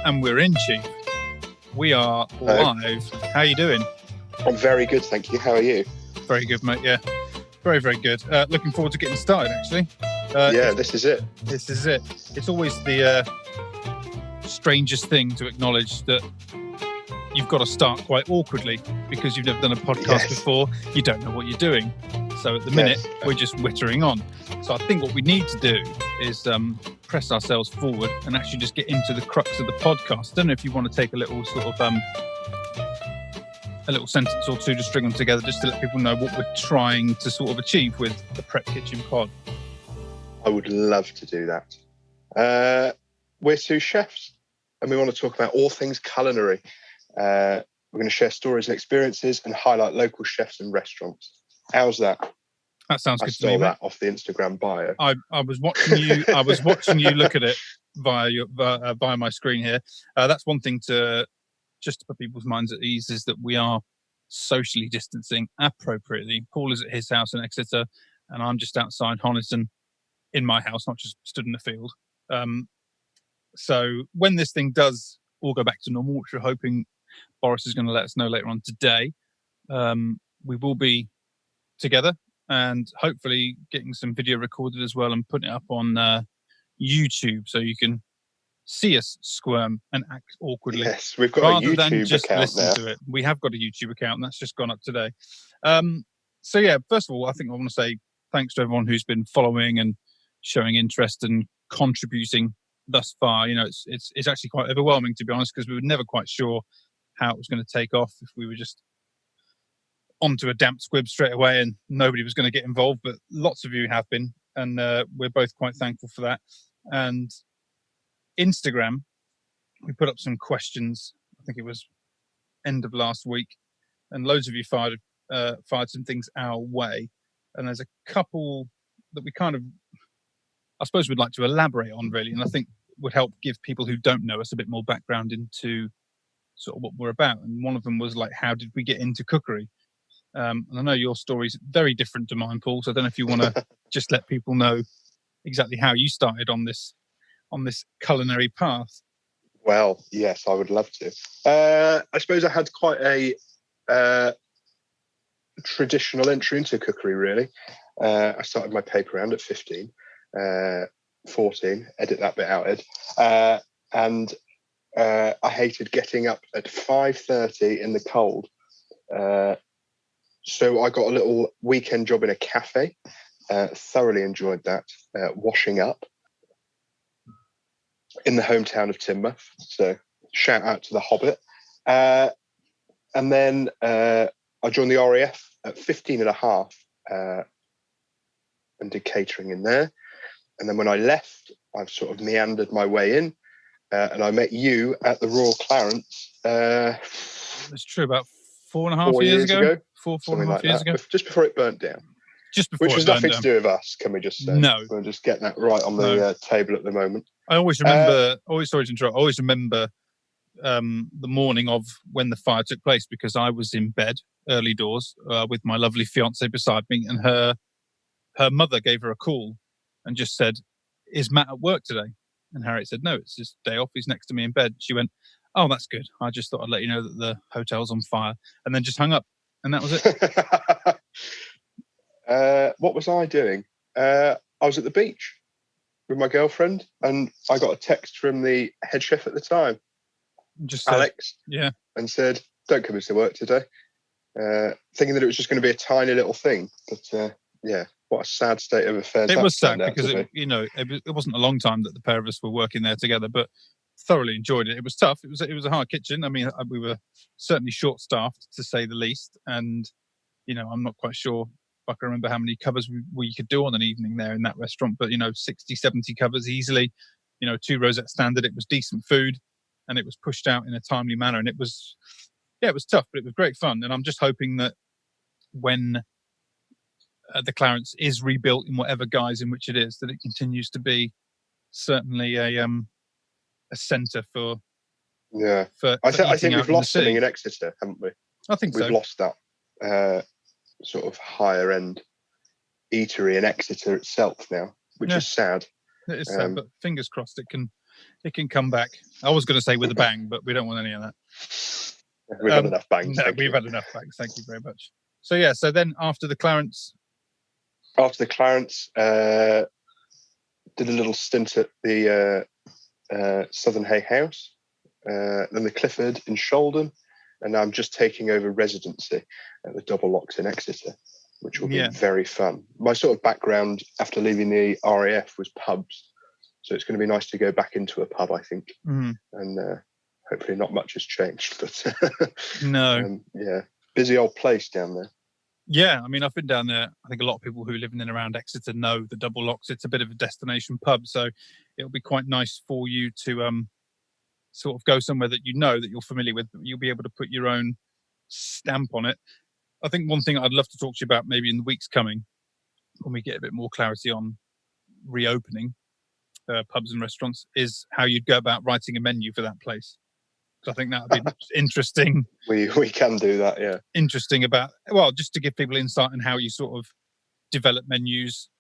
And we're in, Chief. We are live. How are you doing? I'm very good, thank you. How are you? Very good, mate. Yeah, very, very good. Looking forward to getting started, actually. This is it. This is it. It's always the strangest thing to acknowledge that you've got to start quite awkwardly because you've never done a podcast before. You don't know what you're doing. So at the minute, we're just wittering on. So I think what we need to do is press ourselves forward and actually just get into the crux of the podcast. I don't know if you want to take a little sort of a little sentence or two to string them together just to let people know what we're trying to sort of achieve with the Prep Kitchen pod. I would love to do that. We're two chefs and we want to talk about all things culinary. We're going to share stories and experiences and highlight local chefs and restaurants. How's that? That sounds good to me. I stole that off the Instagram bio. I was watching you. I was watching you look at it via my screen here. That's one thing to just to put people's minds at ease is that we are socially distancing appropriately. Paul is at his house in Exeter, and I'm just outside Honiton in my house, not just stood in the field. So when this thing does all go back to normal, which we're hoping Boris is going to let us know later on today, we will be together and hopefully getting some video recorded as well and putting it up on YouTube so you can see us squirm and act awkwardly. Yes, we've got rather a YouTube than just account listen now. to it. We have got a YouTube account and that's just gone up today. So yeah, first of all, I think I want to say thanks to everyone who's been following and showing interest and contributing thus far. You know, it's actually quite overwhelming, to be honest, because we were never quite sure how it was going to take off if we were just onto a damp squib straight away and nobody was going to get involved, but lots of you have been, and we're both quite thankful for that. And Instagram, we put up some questions, I think it was end of last week, and loads of you fired some things our way, and there's a couple that we kind of, I suppose we'd like to elaborate on really, and I think would help give people who don't know us a bit more background into sort of what we're about. And one of them was like, how did we get into cookery? And I know your story's very different to mine, Paul, so I don't know if you want to just let people know exactly how you started on this culinary path. Well, yes, I would love to. I suppose I had quite a traditional entry into cookery, really. I started my paper round at 15, 14, edit that bit out, Ed. And I hated getting up at 5:30 in the cold. So I got a little weekend job in a cafe. Thoroughly enjoyed that. Washing up in the hometown of Teignmouth. So shout out to the Hobbit. And then I joined the RAF at 15 and a half and did catering in there. And then when I left, I've sort of meandered my way in and I met you at the Royal Clarence. It's true, about 4.5 years ago. Four and a half years ago. Just before it burnt down. Just before Which has nothing to do with us, can we just say? No. We're just getting that right on the table at the moment. I always remember, sorry to interrupt, I always remember the morning of when the fire took place because I was in bed early doors with my lovely fiancée beside me, and her mother gave her a call and just said, "Is Matt at work today?" And Harriet said, "No, it's his day off. He's next to me in bed." She went, "Oh, that's good. I just thought I'd let you know that the hotel's on fire," and then just hung up, and that was it. What was I doing? I was at the beach with my girlfriend, and I got a text from the head chef at the time, just Alex, and said, "Don't come into work today," thinking that it was just going to be a tiny little thing. But what a sad state of affairs. It was sad because it wasn't a long time that the pair of us were working there together, but thoroughly enjoyed it. It was tough. It was a hard kitchen. I mean, we were certainly short-staffed to say the least, and I'm not quite sure I can remember how many covers we could do on an evening there in that restaurant, but 60, 70 covers easily, 2 rosette standard. It was decent food and it was pushed out in a timely manner, and it was tough, but it was great fun. And I'm just hoping that when the Clarence is rebuilt in whatever guise in which it is, that it continues to be certainly a centre for I think we've lost something in Exeter, haven't we? I think we've lost that sort of higher end eatery in Exeter itself now, which is sad. It is sad, but fingers crossed it can it can come back. I was going to say with a bang, but we don't want any of that. We've had enough bangs. No, we've had enough bangs. Thank you very much. So yeah, so then after the Clarence, did a little stint at the Southern Hay House, then the Clifford in Sholden, and now I'm just taking over residency at the Double Locks in Exeter, which will be very fun. My sort of background after leaving the RAF was pubs, so it's going to be nice to go back into a pub, I think, and hopefully not much has changed. But no, busy old place down there. Yeah, I mean, I've been down there. I think a lot of people who live in and around Exeter know the Double Locks. It's a bit of a destination pub, so it'll be quite nice for you to sort of go somewhere that you know that you're familiar with. But you'll be able to put your own stamp on it. I think one thing I'd love to talk to you about maybe in the weeks coming, when we get a bit more clarity on reopening pubs and restaurants, is how you'd go about writing a menu for that place. I think that would be interesting. We can do that, yeah. Interesting just to give people insight on how you sort of develop menus,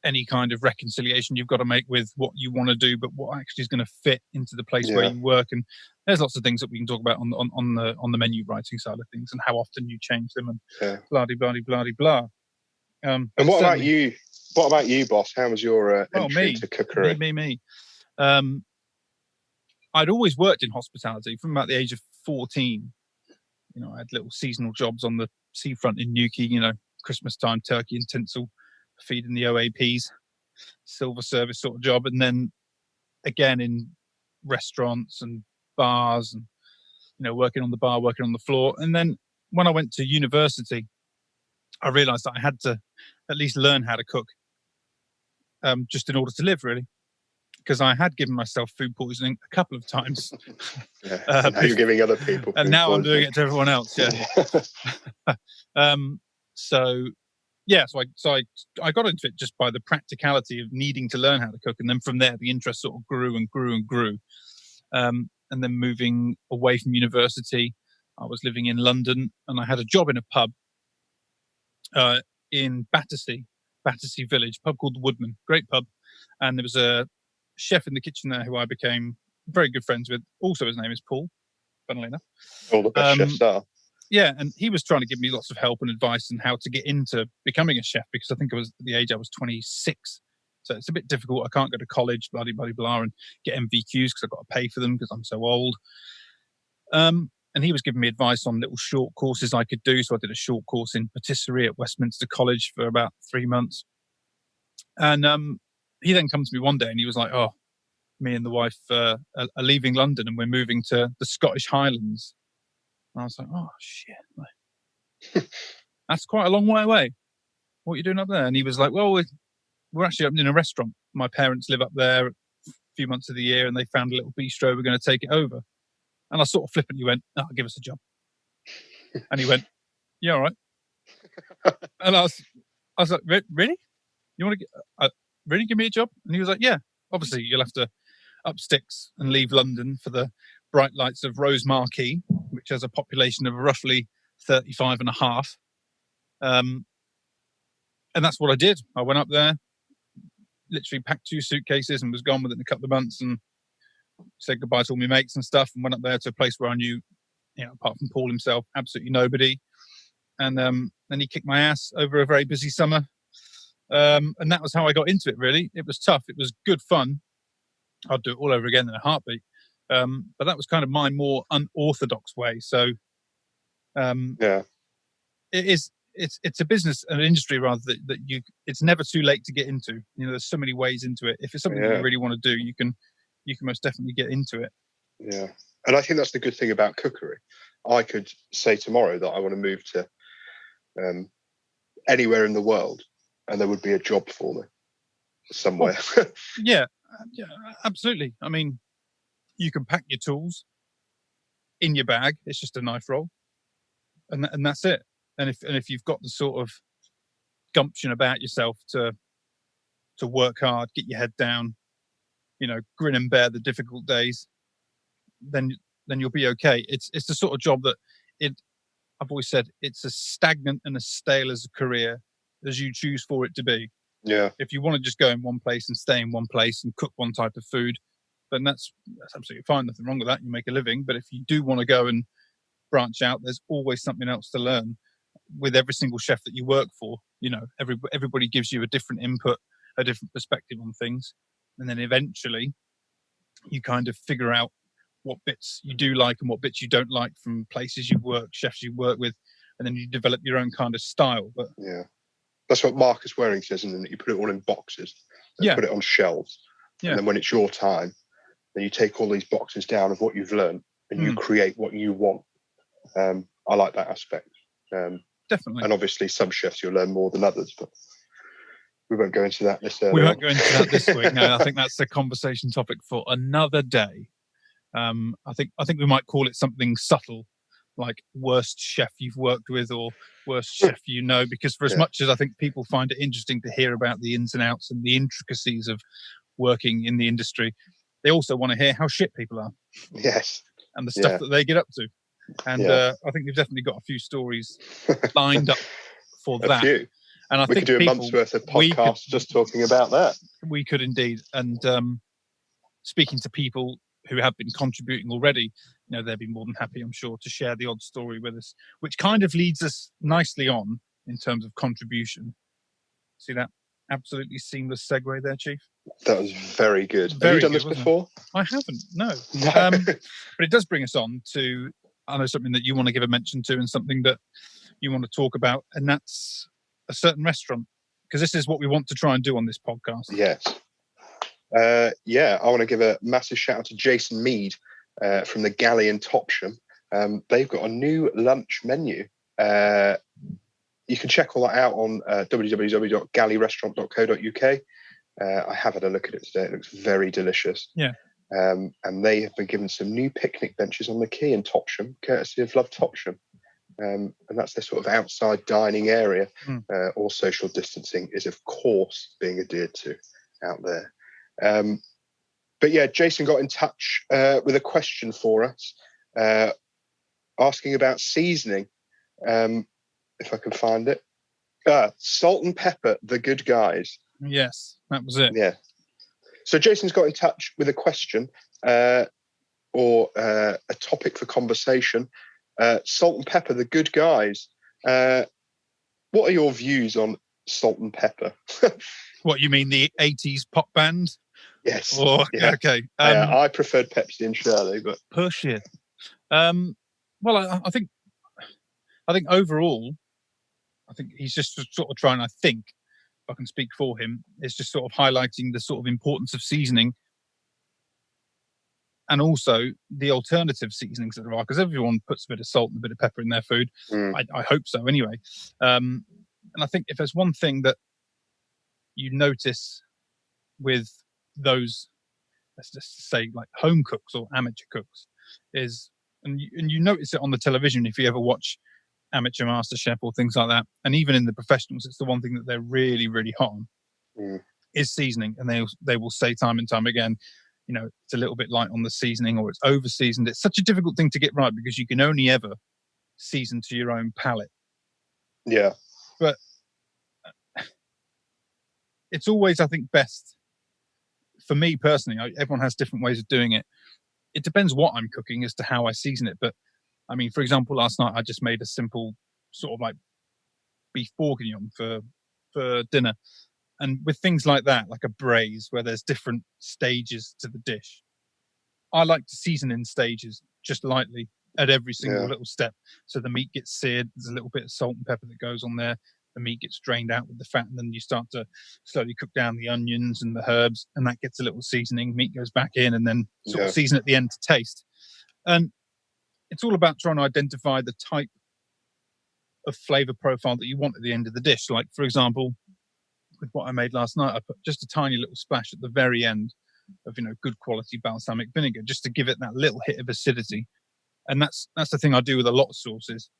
any kind of reconciliation you've got to make with what you want to do, but what actually is going to fit into the place where you work. And there's lots of things that we can talk about on the menu writing side of things and how often you change them and blah, blah, blah, blah, blah. And what about you? What about you, boss? How was your entry into cookery? Me. I'd always worked in hospitality from about the age of 14. You know, I had little seasonal jobs on the seafront in Newquay, Christmas time, turkey and tinsel, feeding the OAPs, silver service sort of job. And then again in restaurants and bars and, working on the bar, working on the floor. And then when I went to university, I realized that I had to at least learn how to cook just in order to live, really. Because I had given myself food poisoning a couple of times. And now you're giving other people and now I'm doing it to everyone else. So I got into it just by the practicality of needing to learn how to cook, and then from there the interest sort of grew and grew and grew. And then moving away from university, I was living in London, and I had a job in a pub in Battersea Village, pub called the Woodman, great pub, and there was a chef in the kitchen there who I became very good friends with. Also, his name is Paul, funnily enough. All the best chefs are. Yeah, and he was trying to give me lots of help and advice on how to get into becoming a chef, because I think at the age I was 26. So it's a bit difficult. I can't go to college, blah, blah, blah, and get MVQs because I've got to pay for them because I'm so old. And he was giving me advice on little short courses I could do. So I did a short course in patisserie at Westminster College for about 3 months. And he then comes to me one day and he was like, "Oh, me and the wife are leaving London and we're moving to the Scottish Highlands." And I was like, "Oh, shit. That's quite a long way away. What are you doing up there?" And he was like, "Well, we're actually opening a restaurant. My parents live up there a few months of the year and they found a little bistro. We're going to take it over." And I sort of flippantly went, "Oh, give us a job." And he went, "Yeah, all right." And I was like, "Really? You want to really give me a job?" And he was like, "Yeah, obviously you'll have to up sticks and leave London for the bright lights of Rosemarkie, which has a population of roughly 35 and a half. And that's what I did. I went up there, literally packed 2 suitcases and was gone within a couple of months and said goodbye to all my mates and stuff, and went up there to a place where I knew, apart from Paul himself, absolutely nobody. And then he kicked my ass over a very busy summer. And that was how I got into it, really. It was tough. It was good fun. I'd do it all over again in a heartbeat. But that was kind of my more unorthodox way. So it's a business, an industry rather, that it's never too late to get into. There's so many ways into it. If it's something that you really want to do, you can most definitely get into it. Yeah. And I think that's the good thing about cookery. I could say tomorrow that I want to move to anywhere in the world, and there would be a job for me somewhere. Yeah, absolutely. I mean, you can pack your tools in your bag. It's just a knife roll, and that's it. And if you've got the sort of gumption about yourself to work hard, get your head down, grin and bear the difficult days, then you'll be okay. It's the sort of job that I've always said, it's as stagnant and as stale as a career as you choose for it to be. Yeah. If you want to just go in one place and stay in one place and cook one type of food, But that's absolutely fine. Nothing wrong with that. You make a living. But if you do want to go and branch out, there's always something else to learn with every single chef that you work for. Everybody gives you a different input, a different perspective on things. And then eventually you kind of figure out what bits you do like and what bits you don't like from places you've worked, chefs you work with, and then you develop your own kind of style. But yeah, that's what Marcus Waring says, isn't it? You put it all in boxes and put it on shelves. And then when it's your time, then you take all these boxes down of what you've learned and you create what you want. I like that aspect. Definitely. And obviously some chefs you'll learn more than others, but we won't go into that this early. We won't go into that this week. No, I think that's a conversation topic for another day. I think we might call it something subtle, like worst chef you've worked with or worst chef you know, because for as much as I think people find it interesting to hear about the ins and outs and the intricacies of working in the industry, they also want to hear how shit people are. Yes. And the stuff that they get up to. And I think we've definitely got a few stories lined up for that. Few. And I think we could do a month's worth of podcasts just talking about that. We could indeed. And speaking to people who have been contributing already, they'd be more than happy, I'm sure, to share the odd story with us, which kind of leads us nicely on in terms of contribution. See that absolutely seamless segue there, Chief? That was very good. Have you done this before? I haven't, no. But it does bring us on to, I know, something that you want to give a mention to and something that you want to talk about, and that's a certain restaurant, because this is what we want to try and do on this podcast. Yes. I want to give a massive shout out to Jason Mead from the Galley in Topsham. They've got a new lunch menu. You can check all that out on www.galleyrestaurant.co.uk. I have had a look at it today. It looks very delicious. Yeah. And they have been given some new picnic benches on the quay in Topsham, courtesy of Love Topsham. And that's their sort of outside dining area. All social distancing is, of course, being adhered to out there. But yeah, Jason got in touch with a question for us, asking about seasoning. If I can find it. Salt and pepper, the good guys. Yes, that was it. Yeah. So Jason's got in touch with a question or a topic for conversation. Salt and pepper, the good guys. What are your views on Salt and Pepper? What, you mean the 80s pop band? Yes. Or, okay. I preferred Pepsi and Shirley, but push it. Well, I think overall, I think he's just sort of trying, I think, if I can speak for him, is just sort of highlighting the sort of importance of seasoning and also the alternative seasonings that there are, because everyone puts a bit of salt and a bit of pepper in their food. I hope so anyway. And I think if there's one thing that you notice with those, let's just say like home cooks or amateur cooks, is, and you notice it on the television if you ever watch Amateur MasterChef or things like that, and even in the professionals, it's the one thing that they're really, really hot on is seasoning. And they will say time and time again, it's a little bit light on the seasoning or it's over seasoned. It's such a difficult thing to get right because you can only ever season to your own palate. Yeah. But it's always, I think, best for me personally. Everyone has different ways of doing it. It depends what I'm cooking as to how I season it. But I mean, for example, last night I just made a simple sort of like beef bourguignon for dinner. And with things like that, like a braise where there's different stages to the dish, I like to season in stages just lightly at every single little step. So the meat gets seared, there's a little bit of salt and pepper that goes on there. The meat gets drained out with the fat, and then you start to slowly cook down the onions and the herbs, and that gets a little seasoning. Meat goes back in, and then sort of season at the end to taste. And it's all about trying to identify the type of flavor profile that you want at the end of the dish. Like, for example, with what I made last night, I put just a tiny little splash at the very end of, good quality balsamic vinegar, just to give it that little hit of acidity. And that's the thing I do with a lot of sauces.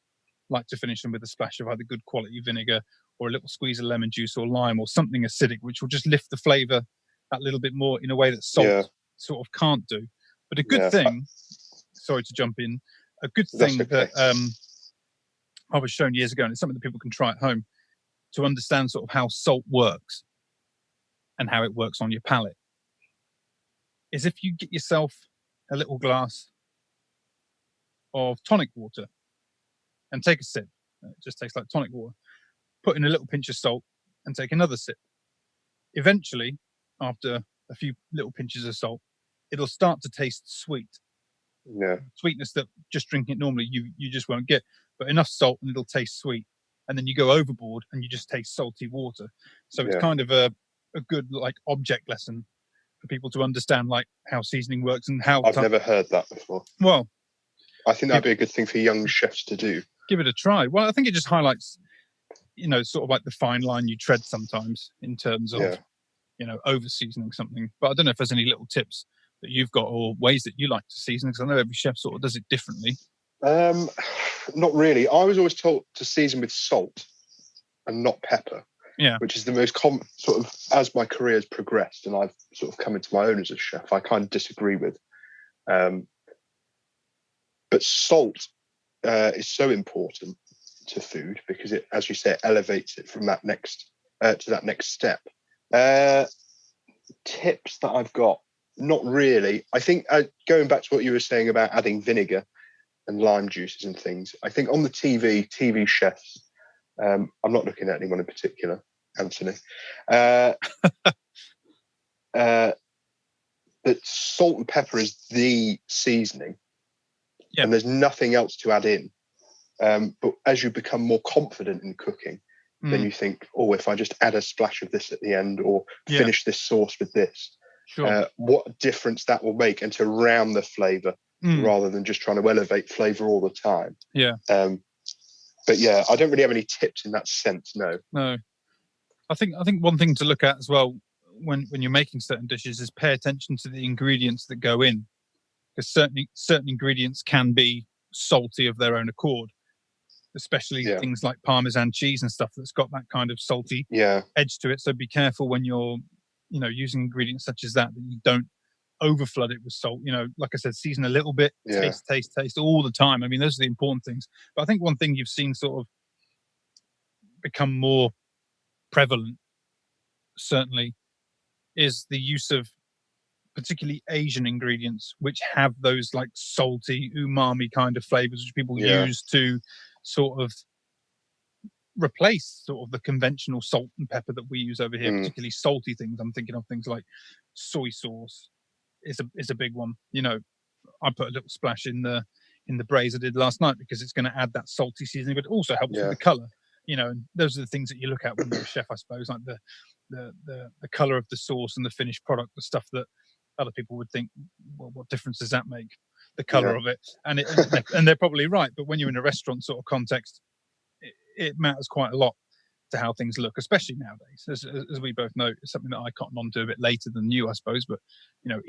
Like to finish them with a splash of either good quality vinegar or a little squeeze of lemon juice or lime or something acidic, which will just lift the flavor that little bit more in a way that salt sort of can't do. But a good thing, sorry to jump in, a good thing that I was shown years ago, and it's something that people can try at home to understand sort of how salt works and how it works on your palate, is if you get yourself a little glass of tonic water and take a sip. It just tastes like tonic water. Put in a little pinch of salt and take another sip. Eventually, after a few little pinches of salt, it'll start to taste sweet. Yeah. Sweetness that just drinking it normally you just won't get, but enough salt and it'll taste sweet. And then you go overboard and you just taste salty water. So it's kind of a good like object lesson for people to understand like how seasoning works and how I've never heard that before. Well, I think that'd be a good thing for young chefs to do. Give it a try. Well, I think it just highlights, sort of like the fine line you tread sometimes in terms of, over seasoning something. But I don't know if there's any little tips that you've got or ways that you like to season, because I know every chef sort of does it differently. Not really. I was always told to season with salt and not pepper. Yeah. Which is the most common sort of, as my career has progressed and I've sort of come into my own as a chef, I kind of disagree with. But salt is so important to food because it, as you say, elevates it from that next to that next step. Tips that I've got, not really. I think going back to what you were saying about adding vinegar and lime juices and things, I think on the TV chefs, I'm not looking at anyone in particular, Anthony, that salt and pepper is the seasoning. Yep. And there's nothing else to add in. But as you become more confident in cooking, then you think, oh, if I just add a splash of this at the end or finish this sauce with this, what difference that will make, and to round the flavour rather than just trying to elevate flavour all the time. Yeah. But yeah, I don't really have any tips in that sense, no. No. I think one thing to look at as well when you're making certain dishes is pay attention to the ingredients that go in. Because certain ingredients can be salty of their own accord, especially things like Parmesan cheese and stuff that's got that kind of salty edge to it. So be careful when you're, using ingredients such as that you don't overflood it with salt. Like I said, season a little bit, taste all the time. I mean, those are the important things. But I think one thing you've seen sort of become more prevalent, certainly, is the use of particularly Asian ingredients, which have those like salty umami kind of flavors, which people use to sort of replace sort of the conventional salt and pepper that we use over here, particularly salty things. I'm thinking of things like soy sauce is a big one. I put a little splash in the braise I did last night because it's going to add that salty seasoning, but it also helps with the color. And those are the things that you look at when you're a chef, I suppose, like the color of the sauce and the finished product, the stuff that other people would think, well, what difference does that make? The color of it, and they're probably right. But when you're in a restaurant sort of context, it matters quite a lot to how things look, especially nowadays. As we both know, it's something that I cotton on to a bit later than you, I suppose. But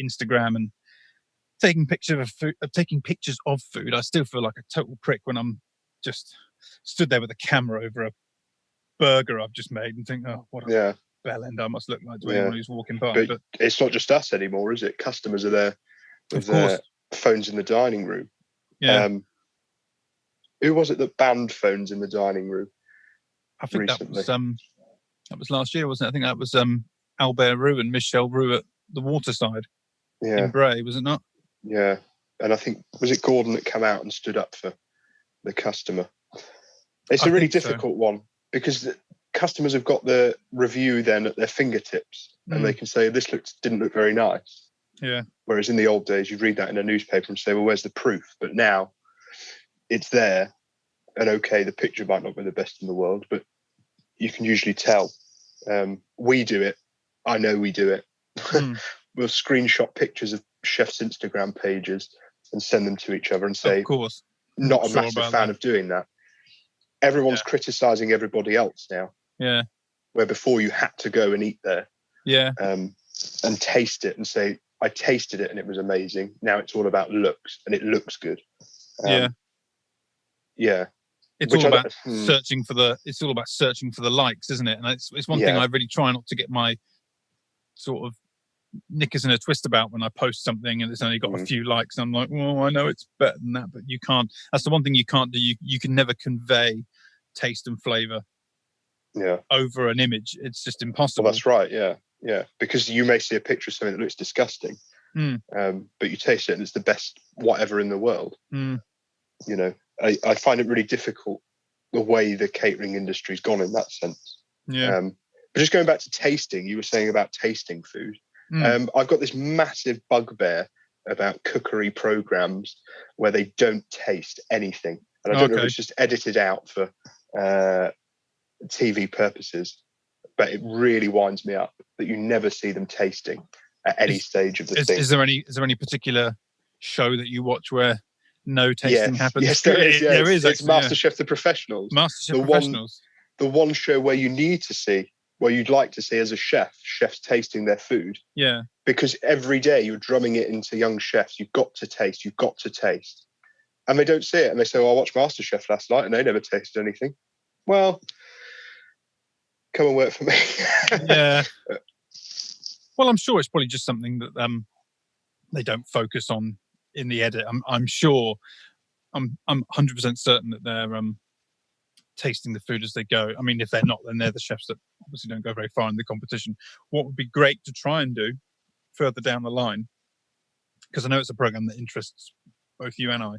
Instagram and taking pictures of food, I still feel like a total prick when I'm just stood there with a camera over a burger I've just made and think, oh, what a bell end I must look like to anyone who's walking by. But it's not just us anymore, is it? Customers are there with their phones in the dining room. Yeah. Who was it that banned phones in the dining room? I think recently? That was last year, wasn't it? I think that was Albert Roux and Michel Roux at the Waterside in Bray, was it not? Yeah. And I think, was it Gordon that came out and stood up for the customer? It's a really difficult one because customers have got the review then at their fingertips and they can say, this didn't look very nice. Yeah. Whereas in the old days, you'd read that in a newspaper and say, well, where's the proof? But now it's there. And okay, the picture might not be the best in the world, but you can usually tell. We do it. I know we do it. We'll screenshot pictures of chefs' Instagram pages and send them to each other and say, of course, not a massive fan of doing that. Everyone's criticizing everybody else now. Yeah. Where before you had to go and eat there. Yeah. And taste it and say, I tasted it and it was amazing. Now it's all about looks and it looks good. Yeah. It's all about searching for the likes, isn't it? And it's one thing I really try not to get my sort of knickers in a twist about when I post something and it's only got a few likes. I'm like, well, I know it's better than that, but you can't. That's the one thing you can't do. You can never convey taste and flavor over an image. It's just impossible. Well, that's right. Yeah. Because you may see a picture of something that looks disgusting, But you taste it and it's the best whatever in the world. You know, I find it really difficult the way the catering industry's gone in that sense. But just going back to tasting, you were saying about tasting food. I've got this massive bugbear about cookery programs where they don't taste anything. And I don't know if it's just edited out for TV purposes, but it really winds me up that you never see them tasting at any stage of the thing. Is there any particular show that you watch where no tasting happens? Yes, there is. Yeah. There is. It's MasterChef The Professionals. MasterChef Professionals. The one show where you need to see, where you'd like to see as a chefs tasting their food. Yeah. Because every day you're drumming it into young chefs. You've got to taste. And they don't see it. And they say, I watched MasterChef last night and they never tasted anything. Well, come and work for me. Yeah. Well, I'm sure it's probably just something that they don't focus on in the edit. I'm sure, I'm 100% certain that they're tasting the food as they go. I mean, if they're not, then they're the chefs that obviously don't go very far in the competition. What would be great to try and do further down the line, because I know it's a program that interests both you and I,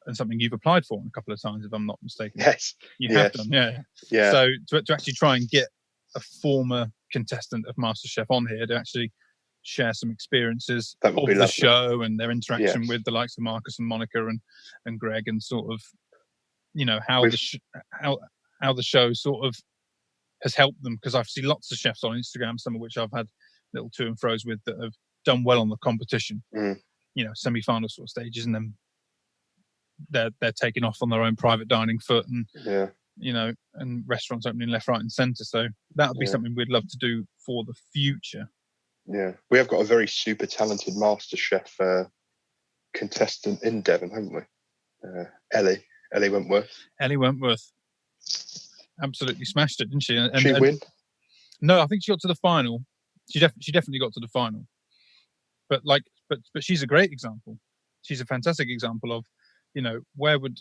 and something you've applied for a couple of times, if I'm not mistaken. Yes, you have done. Yeah. So to actually try and get a former contestant of MasterChef on here to actually share some experiences of the show and their interaction with the likes of Marcus and Monica and Greg, and sort of, you know, how the show sort of has helped them, because I've seen lots of chefs on Instagram, some of which I've had little to and fro's with, that have done well on the competition, you know, semi-final sort of stages, and then they're taking off on their own private dining foot, and you know, and restaurants opening left, right, and centre. So that would be something we'd love to do for the future. Yeah, we have got a very super talented MasterChef contestant in Devon, haven't we? Ellie Wentworth. Ellie Wentworth absolutely smashed it, didn't she? And she win? No, I think she got to the final. She definitely got to the final. But she's a great example. She's a fantastic example of, you know, where would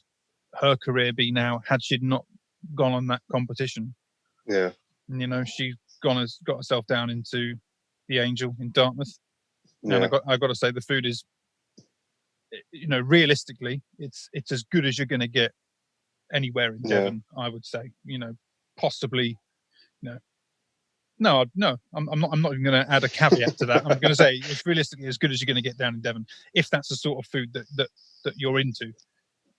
her career be now had she not gone on that competition? Yeah. And, you know, she's got herself down into the Angel in Dartmouth. Yeah. And I got to say, the food is, you know, realistically, it's as good as you're going to get anywhere in Devon. I would say, you know, possibly, you know. No, I'm not even going to add a caveat to that. I'm going to say it's realistically as good as you're going to get down in Devon, if that's the sort of food that you're into.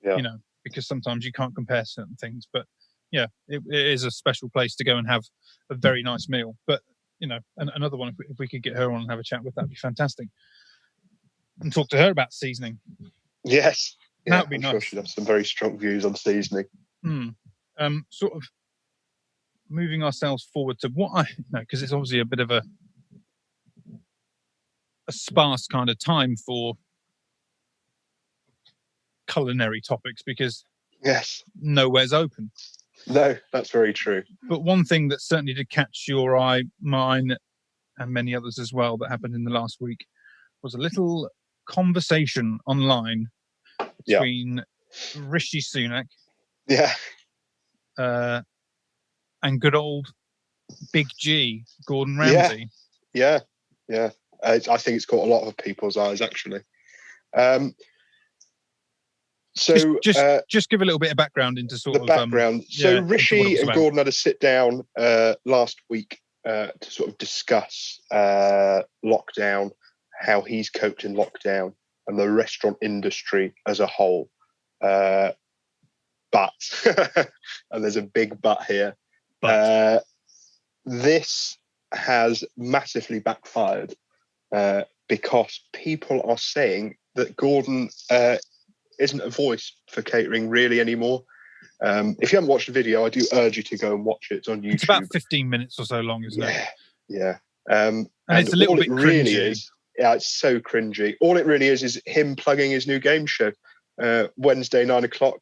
Yeah. You know, because sometimes you can't compare certain things, but yeah, it is a special place to go and have a very nice meal. But, you know, another one, if we could get her on and have a chat with, that'd be fantastic. And talk to her about seasoning. Yes. Yeah, that'd be nice. Sure she'd have some very strong views on seasoning. Sort of moving ourselves forward to what I know, because it's obviously a bit of a sparse kind of time for culinary topics, because nowhere's open. No, that's very true. But one thing that certainly did catch your eye, mine, and many others as well, that happened in the last week, was a little conversation online between Rishi Sunak and good old Big G, Gordon Ramsay. Yeah. I think it's caught a lot of people's eyes, actually. So just give a little bit of background into sort of the background. So Rishi and Gordon had a sit down last week to sort of discuss lockdown, how he's coped in lockdown, and the restaurant industry as a whole. But and there's a big but here. This has massively backfired because people are saying that Gordon isn't a voice for catering really anymore. If you haven't watched the video, I do urge you to go and watch it. It's on YouTube. It's about 15 minutes or so long, isn't it? Yeah. And it's a little bit cringy. Really is, it's so cringy. All it really is him plugging his new game show. Wednesday, 9:00.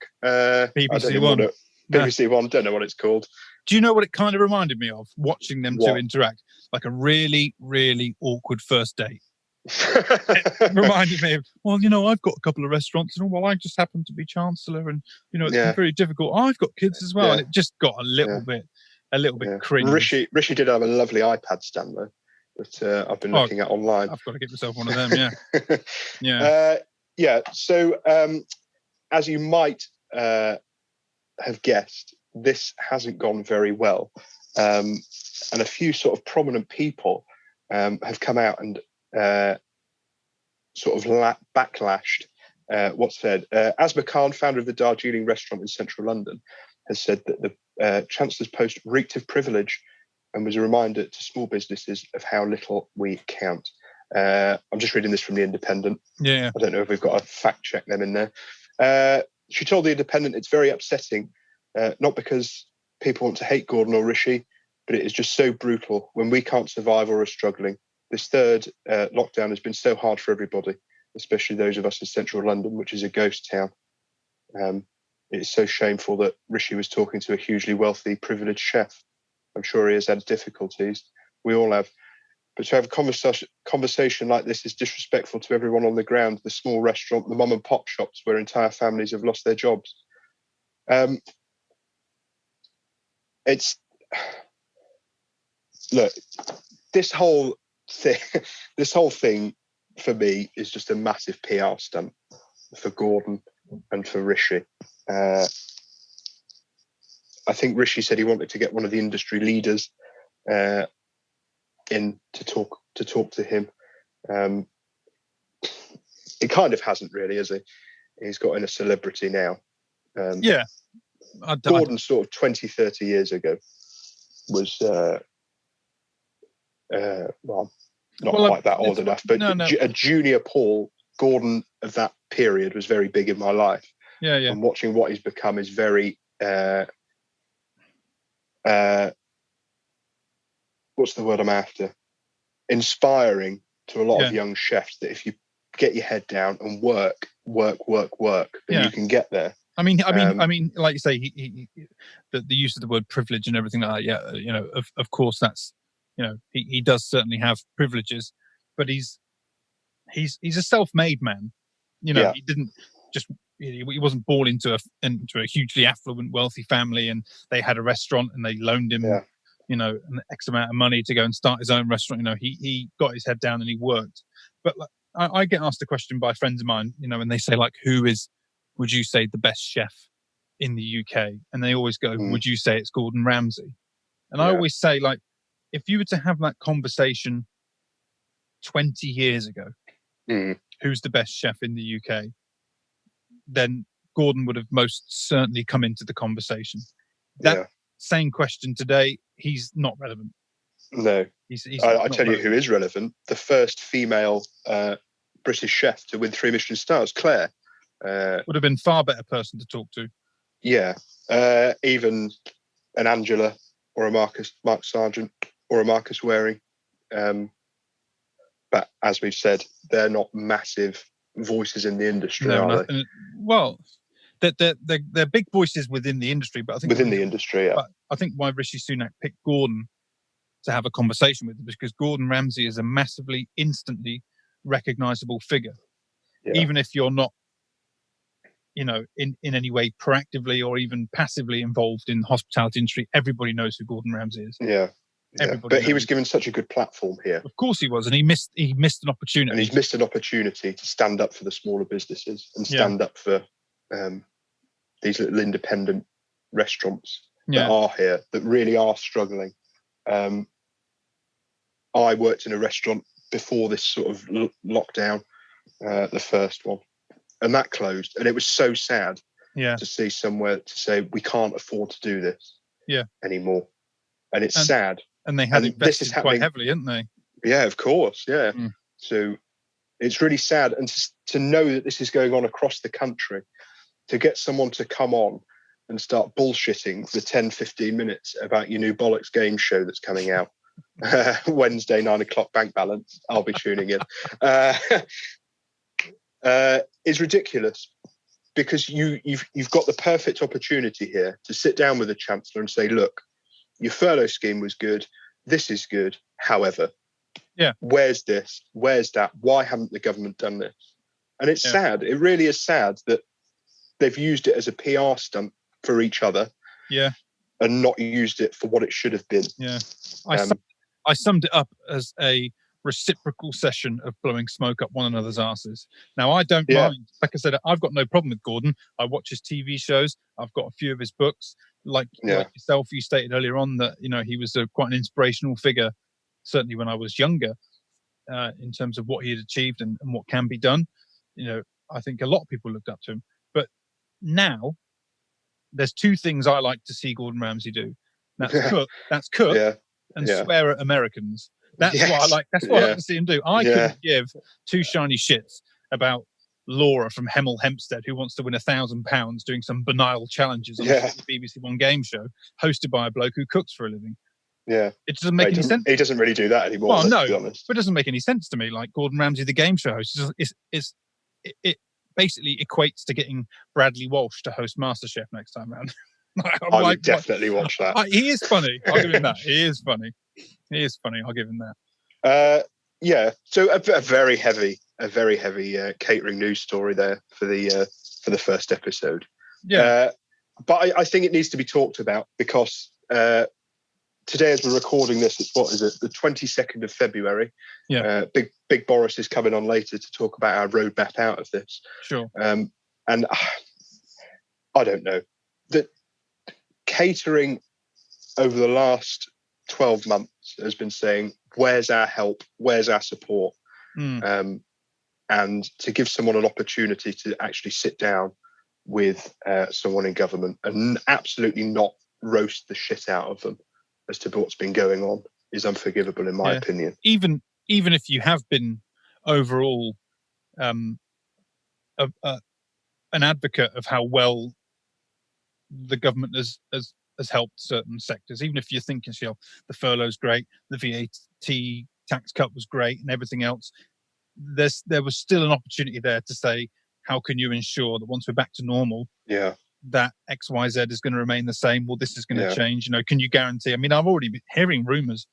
BBC One. BBC One, don't know what it's called. Do you know what it kind of reminded me of? Watching them two interact. Like a really, really awkward first date. It reminded me of, well, you know, I've got a couple of restaurants, and well, I just happen to be Chancellor, and you know, it's been very difficult. I've got kids as well, and it just got a little bit cringe. Rishi did have a lovely iPad stand though. that I've been looking at online. I've got to get myself one of them. Yeah, yeah. So as you might have guessed, this hasn't gone very well, and a few sort of prominent people have come out and sort of backlashed what's said. Asma Khan, founder of the Darjeeling restaurant in central London, has said that the Chancellor's post reeked of privilege and was a reminder to small businesses of how little we count. I'm just reading this from The Independent. Yeah. I don't know if we've got to fact check them in there. She told The Independent it's very upsetting, not because people want to hate Gordon or Rishi, but it is just so brutal when we can't survive or are struggling. This third lockdown has been so hard for everybody, especially those of us in central London, which is a ghost town. It is so shameful that Rishi was talking to a hugely wealthy, privileged chef. I'm sure he has had difficulties. We all have. But to have a conversation like this is disrespectful to everyone on the ground, the small restaurant, the mum and pop shops where entire families have lost their jobs. Look, this whole thing for me is just a massive PR stunt for Gordon and for Rishi. I think Rishi said he wanted to get one of the industry leaders in to talk to him. It kind of hasn't really, has he? He's got in a celebrity now. Yeah. Gordon sort of 20, 30 years ago was quite that old enough, but a junior Paul, Gordon of that period was very big in my life. Yeah. And watching what he's become is very what's the word I'm after? Inspiring to a lot of young chefs that if you get your head down and work, then you can get there. I mean, like you say, the use of the word privilege and everything like that. Yeah, you know, of course, that's, you know, he does certainly have privileges, but he's a self-made man. You know, he didn't just. He wasn't born into a hugely affluent, wealthy family, and they had a restaurant and they loaned him, you know, an X amount of money to go and start his own restaurant. You know, he got his head down and he worked. But like, I get asked a question by friends of mine, you know, and they say like, would you say the best chef in the UK? And they always go, would you say it's Gordon Ramsay? And I always say, like, if you were to have that conversation 20 years ago, who's the best chef in the UK? Then Gordon would have most certainly come into the conversation. That same question today, he's not relevant. No. I tell you who is relevant. The first female British chef to win 3 Michelin stars, Claire. Would have been far better person to talk to. Yeah. Even an Angela or a Mark Sargent or a Marcus Waring. But as we've said, they're not massive voices in the industry, are they? Well, they're big voices within the industry, but I think within the industry, But I think why Rishi Sunak picked Gordon to have a conversation with him is because Gordon Ramsay is a massively, instantly recognisable figure, even if you're not, you know, in any way proactively or even passively involved in the hospitality industry. Everybody knows who Gordon Ramsay is. But he was given such a good platform here. Of course he was, and he missed an opportunity. And he's missed an opportunity to stand up for the smaller businesses and stand up for these little independent restaurants that are here, that really are struggling. I worked in a restaurant before this sort of lockdown, the first one, and that closed. And it was so sad to see somewhere to say, we can't afford to do this anymore. And it's sad. And they had invested quite heavily, hadn't they? Yeah, of course. Yeah. So it's really sad. And to know that this is going on across the country, to get someone to come on and start bullshitting for 10, 15 minutes about your new bollocks game show that's coming out Wednesday, 9:00 bank balance. I'll be tuning in. Is ridiculous, because you've got the perfect opportunity here to sit down with the Chancellor and say, look, your furlough scheme was good. This is good. However, where's this? Where's that? Why haven't the government done this? And it's sad. It really is sad that they've used it as a PR stunt for each other. And not used it for what it should have been. I summed it up as a reciprocal session of blowing smoke up one another's asses. Now, I don't mind. Like I said, I've got no problem with Gordon. I watch his TV shows. I've got a few of his books. Like yourself, you stated earlier on that he was quite an inspirational figure, certainly when I was younger, in terms of what he had achieved and what can be done. I think a lot of people looked up to him. But now, there's two things I like to see Gordon Ramsay do. That's cook and swear at Americans. That's what I like. That's what I like to see him do. I couldn't give two shiny shits about Laura from Hemel Hempstead who wants to win £1,000 doing some banal challenges on the BBC One game show hosted by a bloke who cooks for a living. Yeah, it doesn't make any sense. He doesn't really do that anymore. Well, no, but it doesn't make any sense to me. Like Gordon Ramsay, the game show host, it basically equates to getting Bradley Walsh to host MasterChef next time round. I would definitely watch that. He is funny. I'll give him that. He is funny. I'll give him that. So a very heavy catering news story there for the first episode. Yeah. But I think it needs to be talked about because today, as we're recording this, it's the 22nd of February. Yeah. Big Boris is coming on later to talk about our roadmap out of this. Sure. And I don't know that catering over the last 12 months has been saying, where's our help? Where's our support? And to give someone an opportunity to actually sit down with someone in government and absolutely not roast the shit out of them as to what's been going on is unforgivable in my opinion. Even if you have been overall an advocate of how well the government has helped certain sectors, even if you're thinking, the furlough's great, the VAT tax cut was great and everything else, there was still an opportunity there to say, how can you ensure that once we're back to normal, that XYZ is going to remain the same? Well, this is going to change. Can you guarantee? I mean, I've already been hearing rumours,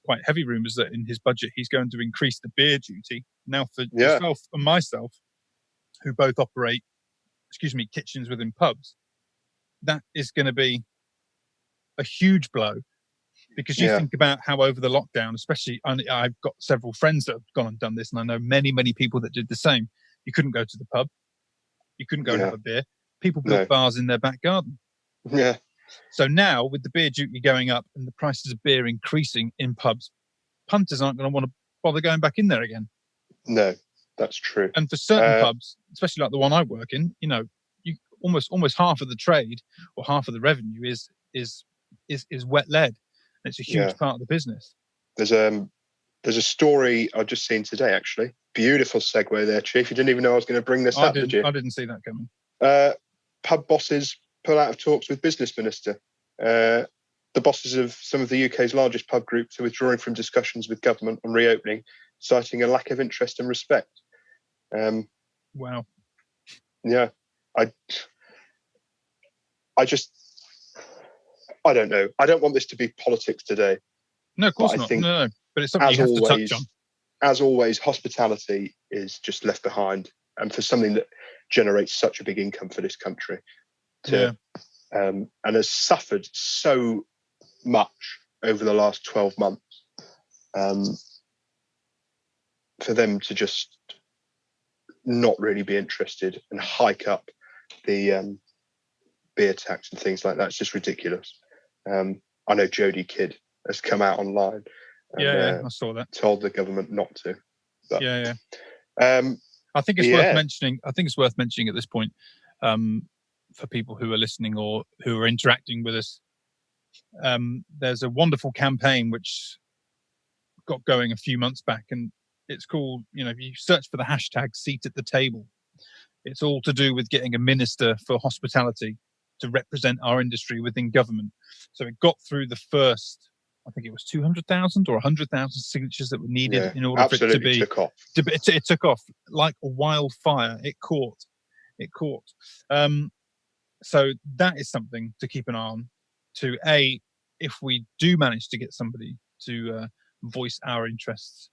quite heavy rumours, that in his budget he's going to increase the beer duty. Now, for yourself and myself, who both operate, kitchens within pubs, that is going to be a huge blow. Because you think about how over the lockdown, especially, I've got several friends that have gone and done this, and I know many, many people that did the same. You couldn't go to the pub. You couldn't go and have a beer. People built bars in their back garden. Yeah. So now, with the beer duty going up and the prices of beer increasing in pubs, punters aren't going to want to bother going back in there again. No, that's true. And for certain pubs, especially like the one I work in, you almost half of the trade or half of the revenue is wet lead. And it's a huge part of the business. There's a story I've just seen today, actually. Beautiful segue there, Chief. You didn't even know I was going to bring this up, did you? I didn't see that coming. Pub bosses pull out of talks with business minister. The bosses of some of the UK's largest pub groups are withdrawing from discussions with government on reopening, citing a lack of interest and respect. Wow. Yeah. I don't know. I don't want this to be politics today. No, of course not. No. But it's something you have to touch on. As always, hospitality is just left behind. And for something that generates such a big income for this country, and has suffered so much over the last 12 months, for them to just not really be interested and hike up the beer tax and things like that, it's just ridiculous. I know Jodie Kidd has come out online and I saw that, told the government not to. But, I think it's worth mentioning. I think it's worth mentioning at this point, for people who are listening or who are interacting with us. There's a wonderful campaign which got going a few months back, and it's called, if you search for the hashtag seat at the table, it's all to do with getting a minister for hospitality to represent our industry within government. So it got through the first, I think it was 200,000 or 100,000 signatures that were needed in order for it to be. Took off. It took off like a wildfire. It caught. So that is something to keep an eye on. If we do manage to get somebody to voice our interests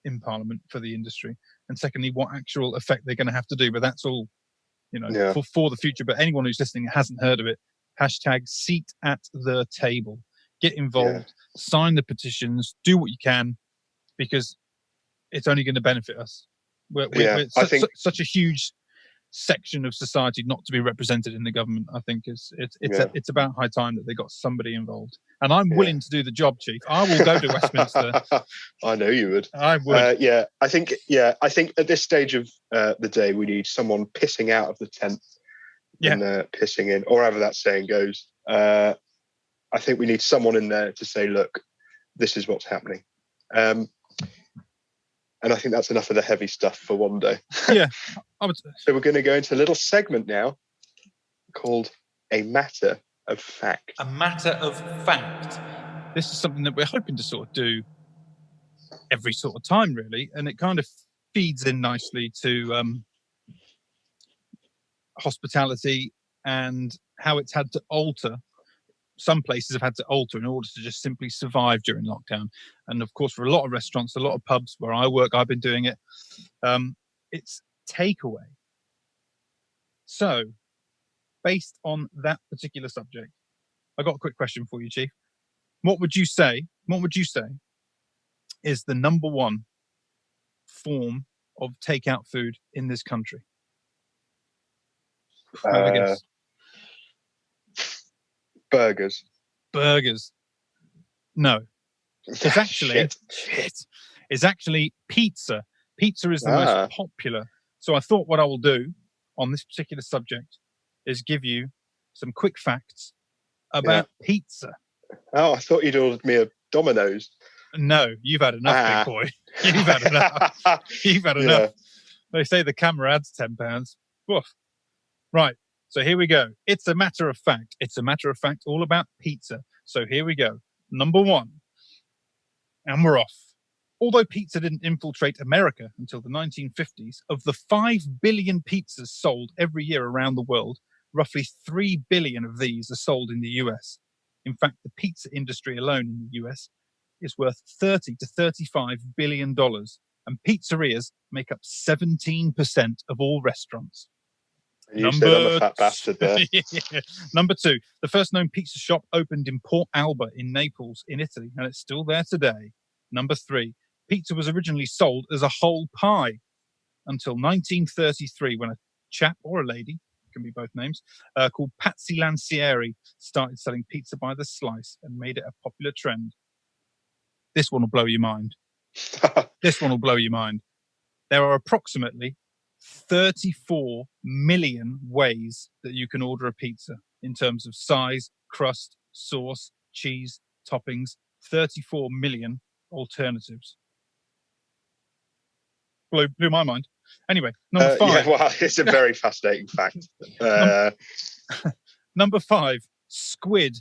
in Parliament for the industry, and secondly, what actual effect they're going to have to do. But that's all, for the future. But anyone who's listening hasn't heard of it, hashtag seat at the table. get involved, sign the petitions, do what you can, because it's only going to benefit us. We're such a huge section of society not to be represented in the government. I think it's about high time that they got somebody involved, and I'm willing to do the job, Chief. I will go to Westminster. I know you would. I would. I think at this stage of the day we need someone pissing out of the tent and pissing in, or however that saying goes. I think we need someone in there to say, look, this is what's happening. And I think that's enough of the heavy stuff for one day. Yeah. So we're going to go into a little segment now called A Matter of Fact. A Matter of Fact. This is something that we're hoping to sort of do every sort of time, really. And it kind of feeds in nicely to hospitality and how it's had to alter. Some places have had to alter in order to just simply survive during lockdown. And of course, for a lot of restaurants, a lot of pubs where I work, I've been doing it. It's takeaway. So, based on that particular subject, I got a quick question for you, Chief. What would you say is the number one form of takeout food in this country? Have a guess. Burgers. No. It's actually It's actually pizza. Pizza is the most popular. So I thought what I will do on this particular subject is give you some quick facts about pizza. Oh, I thought you'd ordered me a Domino's. No, you've had enough, big boy. You've had enough. You've had enough. They say the camera adds £10. Woof. Right. So here we go. It's a matter of fact. It's a matter of fact all about pizza. So here we go. Number one. And we're off. Although pizza didn't infiltrate America until the 1950s, of the 5 billion pizzas sold every year around the world, roughly 3 billion of these are sold in the US. In fact, the pizza industry alone in the US is worth $30 to $35 billion, and pizzerias make up 17% of all restaurants. You said I'm a fat bastard there. Number two, the first known pizza shop opened in Port Alba in Naples, in Italy, and it's still there today. Number three, pizza was originally sold as a whole pie until 1933, when a chap or a lady, can be both names, called Patsy Lancieri started selling pizza by the slice and made it a popular trend. This one will blow your mind. This one will blow your mind. There are approximately 34 million ways that you can order a pizza in terms of size, crust, sauce, cheese, toppings. 34 million alternatives. Blew my mind. Anyway, number five. Well, it's a very fascinating fact. Number five, squid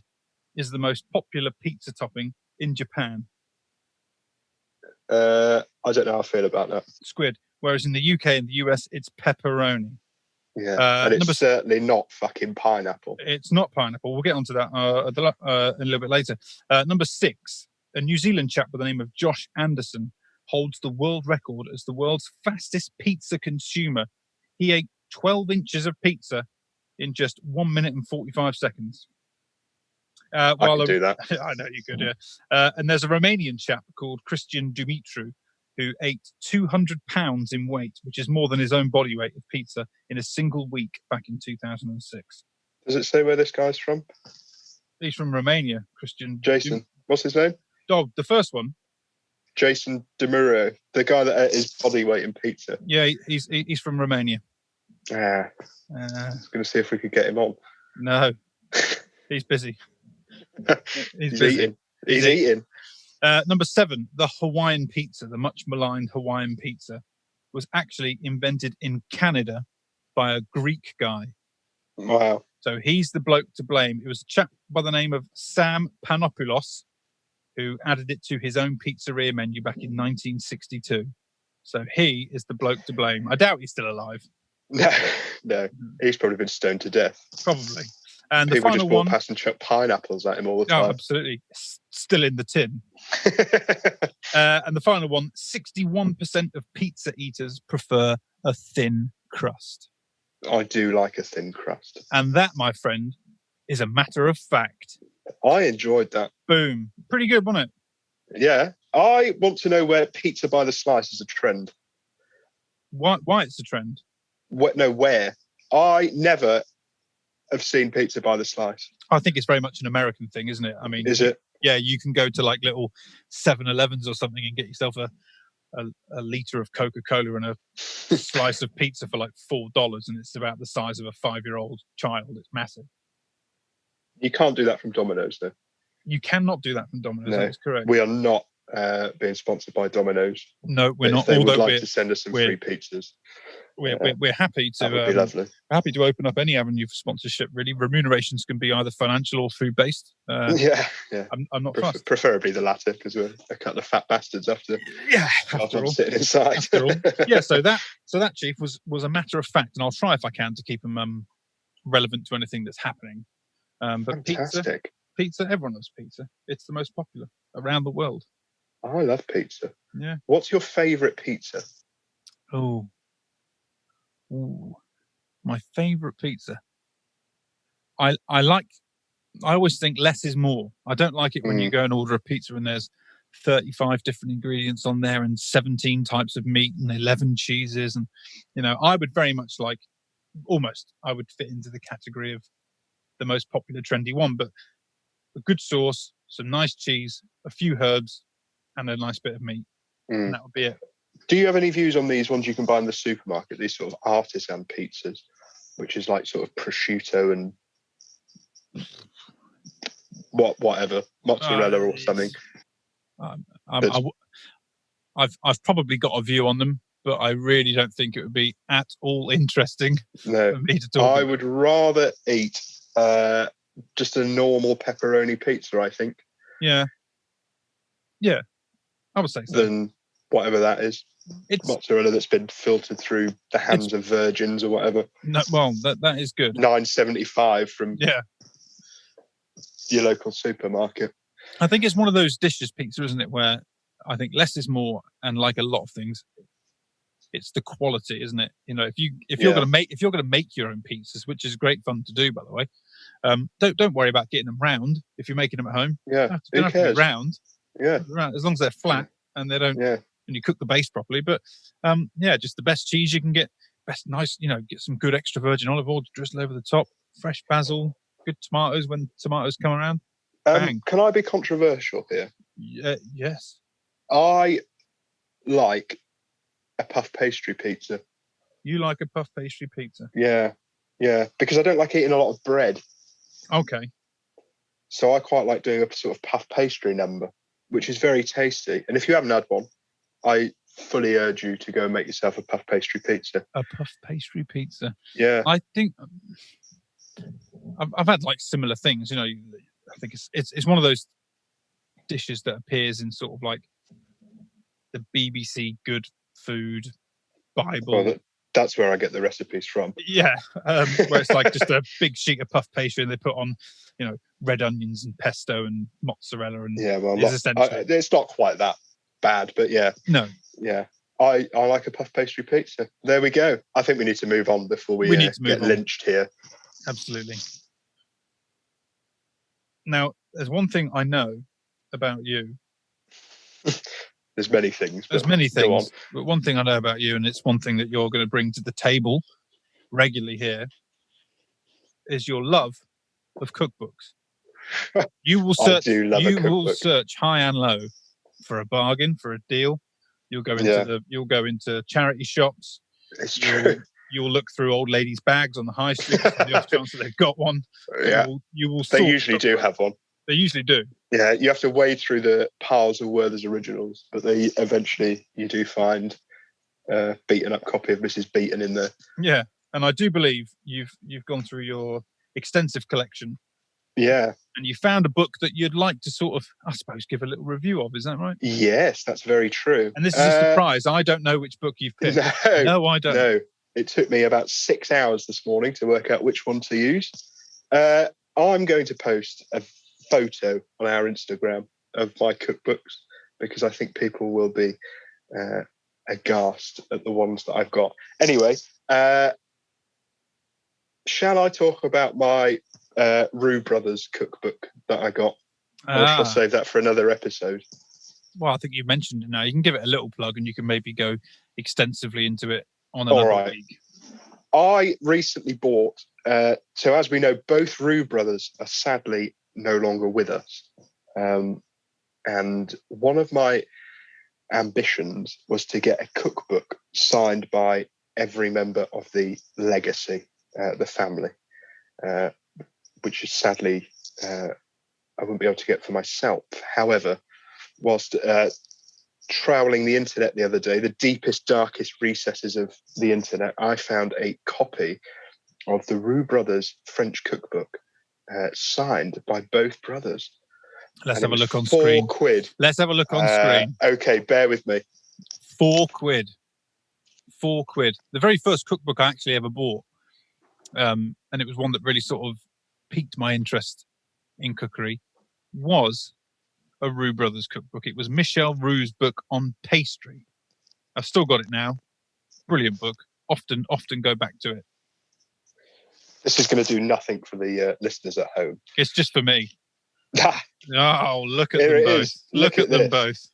is the most popular pizza topping in Japan. I don't know how I feel about that. Squid. Whereas in the UK and the US, it's pepperoni. Yeah, and it's certainly not fucking pineapple. It's not pineapple. We'll get onto that a little bit later. Number six, a New Zealand chap by the name of Josh Anderson holds the world record as the world's fastest pizza consumer. He ate 12 inches of pizza in just 1 minute and 45 seconds. I could do that. I know you could, yeah. And there's a Romanian chap called Cristian Dumitru who ate 200 pounds in weight, which is more than his own body weight of pizza, in a single week back in 2006. Does it say where this guy's from? He's from Romania, Cristian. Jason. What's his name? Dog, the first one. Jason Demuro, the guy that ate his body weight in pizza. Yeah, he's from Romania. I was going to see if we could get him on. No, he's busy. He's busy. He's eating. Number seven, the Hawaiian pizza, the much maligned Hawaiian pizza, was actually invented in Canada by a Greek guy. Wow. So he's the bloke to blame. It was a chap by the name of Sam Panopoulos who added it to his own pizzeria menu back in 1962. So he is the bloke to blame. I doubt he's still alive. No, he's probably been stoned to death. Probably. And people the final just walk past and chuck pineapples at him all the time. Oh, absolutely. Still in the tin. And the final one, 61% of pizza eaters prefer a thin crust. I do like a thin crust. And that, my friend, is a matter of fact. I enjoyed that. Boom. Pretty good, wasn't it? Yeah. I want to know where pizza by the slice is a trend. Why it's a trend? Where? I never have seen pizza by the slice. I think it's very much an American thing, isn't it? I mean, is it? Yeah, you can go to like little 7-Elevens or something and get yourself a litre of Coca-Cola and a slice of pizza for like $4, and it's about the size of a 5-year-old child. It's massive. You can't do that from Domino's, though. You cannot do that from Domino's. No, that's correct. We are not being sponsored by Domino's. No, we're not. If they would like to send us some free pizzas. We're happy to. That would be lovely. Happy to open up any avenue for sponsorship. Really, remunerations can be either financial or food based. Yeah. I'm not fussed. Preferably the latter, because we're a couple of fat bastards after. Yeah, after all, sitting inside. After all. Yeah. So that Chief was a matter of fact, and I'll try if I can to keep them relevant to anything that's happening. But Fantastic. Pizza. Everyone loves pizza. It's the most popular around the world. I love pizza. Yeah. What's your favourite pizza? Oh. Ooh, my favourite pizza. I always think less is more. I don't like it when you go and order a pizza and there's 35 different ingredients on there and 17 types of meat and 11 cheeses. And, I would very much like, I would fit into the category of the most popular trendy one, but a good sauce, some nice cheese, a few herbs, and a nice bit of meat. And that would be it. Do you have any views on these ones you can buy in the supermarket, these sort of artisan pizzas, which is like sort of prosciutto and whatever, mozzarella or something? I've probably got a view on them, but I really don't think it would be at all interesting for me to talk about. I would rather eat just a normal pepperoni pizza, I think. Yeah, I would say so. Than whatever that is. It's mozzarella that's been filtered through the hands of virgins or whatever. No, well, that is good. $9.75 from your local supermarket. I think it's one of those dishes, pizza, isn't it? Where I think less is more, and like a lot of things, it's the quality, isn't it? If you're going to make your own pizzas, which is great fun to do, by the way. Don't worry about getting them round if you're making them at home. Yeah, who cares? To be round. Yeah, as long as they're flat and they don't. Yeah. And you cook the base properly, but just the best cheese you can get. Best nice, get some good extra virgin olive oil to drizzle over the top. Fresh basil, good tomatoes when tomatoes come around. Bang. Can I be controversial here? Yes. I like a puff pastry pizza. You like a puff pastry pizza? Yeah, because I don't like eating a lot of bread. Okay. So I quite like doing a sort of puff pastry number, which is very tasty. And if you haven't had one, I fully urge you to go and make yourself a puff pastry pizza. A puff pastry pizza? Yeah. I think I've had like similar things. I think it's one of those dishes that appears in sort of like the BBC Good Food Bible. Well, that's where I get the recipes from. Yeah, where it's like just a big sheet of puff pastry and they put on, red onions and pesto and mozzarella and it's not quite that bad, but yeah. No. Yeah. I like a puff pastry pizza. There we go. I think we need to move on before we need to get lynched here. Absolutely. Now, there's one thing I know about you. There's many things. But one thing I know about you, and it's one thing that you're going to bring to the table regularly here, is your love of cookbooks. You will search. You will search high and low for a bargain, for a deal. You'll go into charity shops. It's true. You'll look through old ladies' bags on the high street for the off chance that they've got one. Yeah, you will. They usually do have one. They usually do. Yeah, you have to wade through the piles of Werther's originals, but you do find a beaten up copy of Mrs. Beaton in there. Yeah, and I do believe you've gone through your extensive collection. Yeah. And you found a book that you'd like to sort of, I suppose, give a little review of. Is that right? Yes, that's very true. And this is a surprise. I don't know which book you've picked. No, I don't. No, it took me about 6 hours this morning to work out which one to use. I'm going to post a photo on our Instagram of my cookbooks because I think people will be aghast at the ones that I've got. Anyway, shall I talk about my Rue Brothers cookbook that I got. I shall save that for another episode. Well, I think you mentioned it now. You can give it a little plug and you can maybe go extensively into it on another week. I recently bought, so as we know, both Rue Brothers are sadly no longer with us. And one of my ambitions was to get a cookbook signed by every member of the legacy, the family, which is sadly I wouldn't be able to get for myself. However, whilst troweling the internet the other day, the deepest, darkest recesses of the internet, I found a copy of the Rue Brothers French cookbook signed by both brothers. Let's have a look on screen. £4. Let's have a look on screen. Okay, bear with me. £4. £4. The very first cookbook I actually ever bought. And it was one that really sort of piqued my interest in cookery, was a Rue Brothers cookbook. It was Michel Roux's book on pastry. I've still got it now. Brilliant book. Often go back to it. This is going to do nothing for the listeners at home. It's just for me. Oh, look at Here them both. is. Look at them both.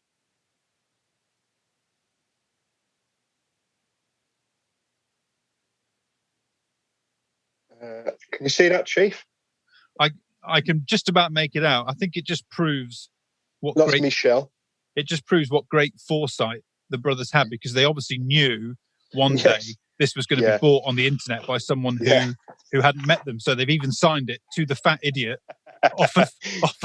Can you see that, Chief? I can just about make it out. I think it just proves what That's Michel. It just proves what great foresight the brothers had, because they obviously knew one day this was going to be bought on the internet by someone who hadn't met them. So they've even signed it to the fat idiot off of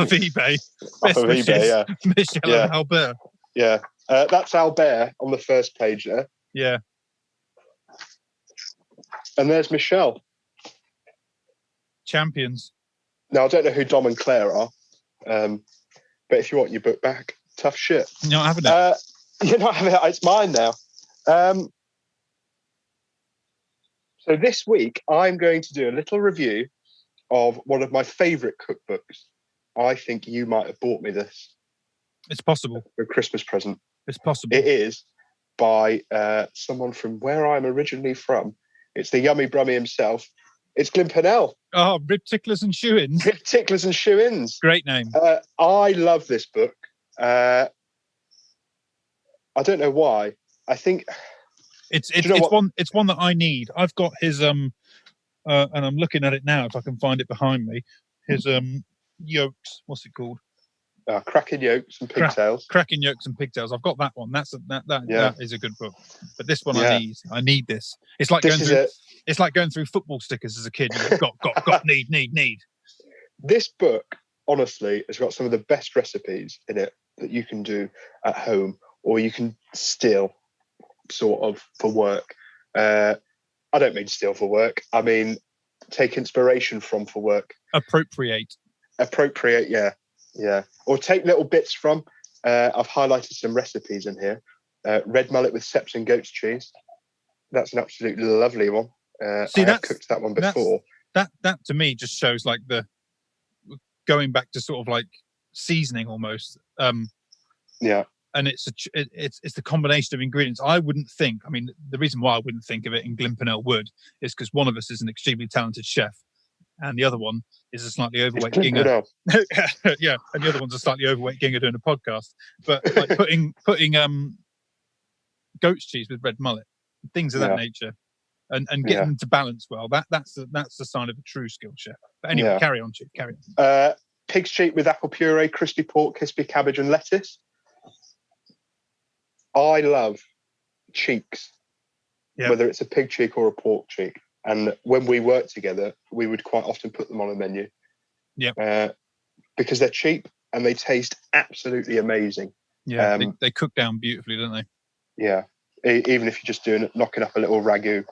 eBay. Off of eBay, Michel and Albert. Yeah. That's Albert on the first page there. Yeah. And there's Michel. Champions. Now, I don't know who Dom and Claire are, but if you want your book back, tough shit. You're not having it? You're not having it. It's mine now. So this week, I'm going to do a little review of one of my favourite cookbooks. I think you might have bought me this. It's possible. For a Christmas present. It's possible. It is by someone from where I'm originally from. It's the Yummy Brummy himself. It's Glyn Pennell. Oh, Rib Ticklers and Shoe-Ins. Rib Ticklers and Shoe-Ins. Great name. I love this book. I don't know why. I think it's one that I need. I've got his and I'm looking at it now if I can find it behind me. His yolks. What's it called? Cracking Yolks and Pigtails. Cracking Yolks and Pigtails. I've got that one. That is a good book. But this one I need this. It's like going through football stickers as a kid. Got, need. This book, honestly, has got some of the best recipes in it that you can do at home, or you can steal sort of for work. I don't mean steal for work. I mean take inspiration from for work. Appropriate, yeah. Or take little bits from. I've highlighted some recipes in here. Red mullet with seps and goat's cheese. That's an absolutely lovely one. I've cooked that one before. That to me just shows like the going back to sort of like seasoning almost. Yeah. And it's the combination of ingredients. I wouldn't think. I mean, the reason why I wouldn't think of it and Glyn Pennell would is because one of us is an extremely talented chef, and the other one is a slightly overweight ginger. Yeah, and the other one's a slightly overweight ginger doing a podcast. But like putting goat's cheese with red mullet, things of that nature, and getting them to balance well. That's the sign of a true skilled chef. But anyway, carry on, Chief. Carry on. Pig's cheek with apple puree, crispy pork, crispy cabbage, and lettuce. I love cheeks, whether it's a pig cheek or a pork cheek. And when we worked together, we would quite often put them on a menu. Yeah. Because they're cheap and they taste absolutely amazing. Yeah, they cook down beautifully, don't they? Yeah. Even if you're just knocking up a little ragu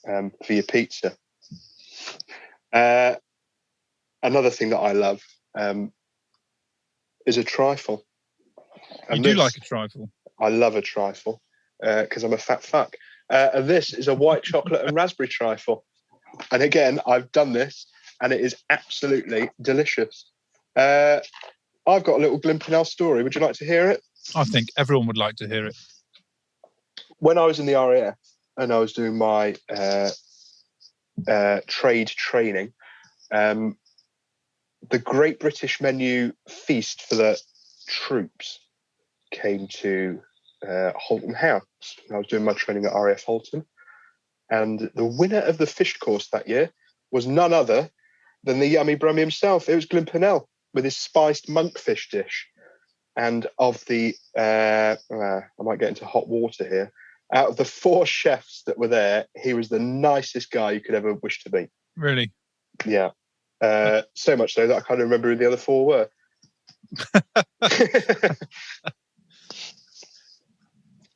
for your pizza. Another thing that I love is a trifle. And you do like a trifle? I love a trifle because I'm a fat fuck. And this is a white chocolate and raspberry trifle. And again, I've done this and it is absolutely delicious. I've got a little Glyn Pennell story. Would you like to hear it? I think everyone would like to hear it. When I was in the RAF and I was doing my trade training, the Great British Menu Feast for the troops came to Holton House. I was doing my training at RAF Holton, and the winner of the fish course that year was none other than the yummy Brummy himself. It was Glyn Pennell with his spiced monkfish dish. And of the, I might get into hot water here, out of the 4 chefs that were there, he was the nicest guy you could ever wish to meet. Really? Yeah. So much so that I can't remember who the other 4 were.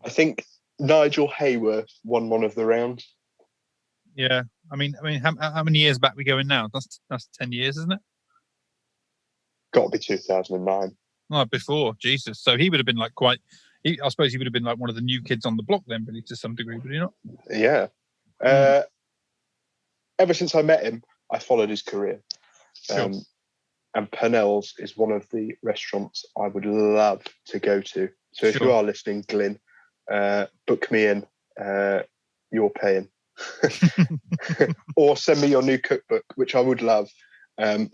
I think Nigel Hayworth won one of the rounds. Yeah. I mean, how many years back we going now? That's 10 years, isn't it? Got to be 2009. Oh, before, Jesus. So he would have been like I suppose he would have been like one of the new kids on the block then, really, to some degree, would he not? Yeah. Ever since I met him, I followed his career. Sure. And Pennell's is one of the restaurants I would love to go to. So if you are listening, Glyn, book me in. You're paying. Or send me your new cookbook, which I would love. I'm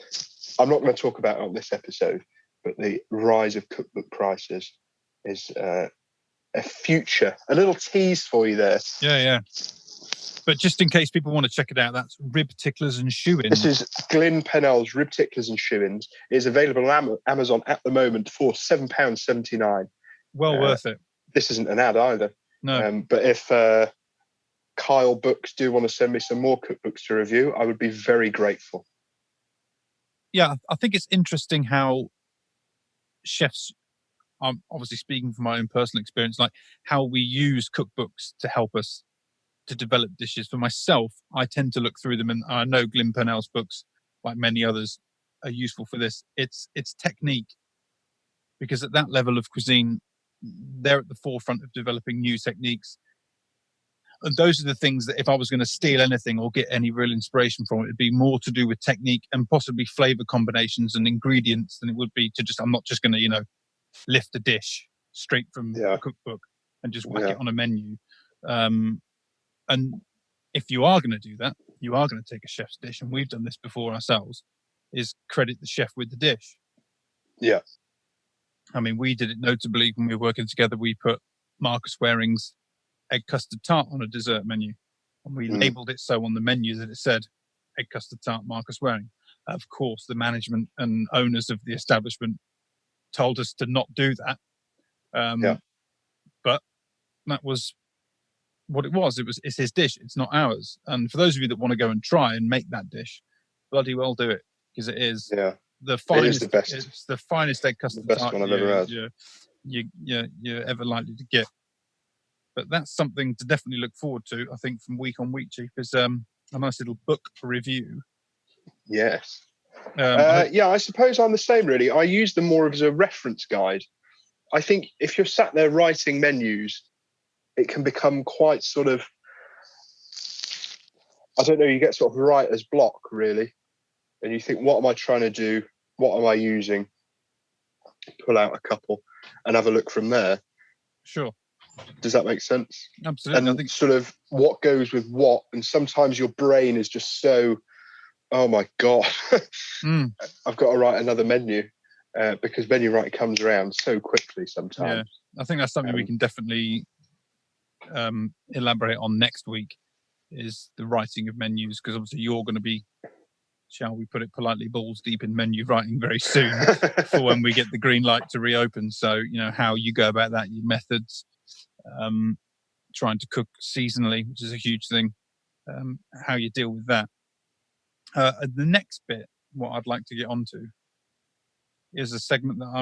not going to talk about it on this episode, but the rise of cookbook prices is a little tease for you there. Yeah. But just in case people want to check it out, that's Rib Ticklers and Shoe-Ins. This is Glyn Pennell's Rib Ticklers and Shoe-Ins. It is available on Amazon at the moment for £7.79. Well worth it. This isn't an ad either. No. But if Kyle Books do want to send me some more cookbooks to review, I would be very grateful. Yeah, I think it's interesting how chefs, I'm obviously speaking from my own personal experience, like how we use cookbooks to help us to develop dishes. For myself, I tend to look through them, and I know Glyn Pennell's books, like many others, are useful for this. It's technique, because at that level of cuisine, they're at the forefront of developing new techniques. And those are the things that if I was going to steal anything or get any real inspiration from it, it'd be more to do with technique and possibly flavor combinations and ingredients than it would be to just, I'm not just going to, lift a dish straight from a cookbook and just whack it on a menu. And if you are going to do that, you are going to take a chef's dish, and we've done this before ourselves, is credit the chef with the dish. Yeah. I mean, we did it notably when we were working together. We put Marcus Waring's egg custard tart on a dessert menu, and we labelled it so on the menu that it said egg custard tart Marcus Waring. Of course, the management and owners of the establishment told us to not do that. But that was what it was. It's his dish. It's not ours. And for those of you that want to go and try and make that dish, bloody well do it, because it is the finest. It is the best. It's the finest egg custard tart one I've ever had. You're ever likely to get. But that's something to definitely look forward to. I think from week on week, Chief, is a nice little book review. Yes. I suppose I'm the same, really. I use them more as a reference guide. I think if you're sat there writing menus, it can become quite sort of, I don't know, you get sort of writer's block, really. And you think, what am I trying to do? What am I using? Pull out a couple and have a look from there. Sure. Does that make sense? Absolutely. And sort of what goes with what. And sometimes your brain is just so, oh my God, I've got to write another menu, because menu writing comes around so quickly sometimes. Yeah, I think that's something we can definitely elaborate on next week, is the writing of menus, because obviously you're going to be, shall we put it politely, balls deep in menu writing very soon for when we get the green light to reopen. So, how you go about that, your methods, trying to cook seasonally, which is a huge thing, how you deal with that. The next bit, what I'd like to get onto, is a segment that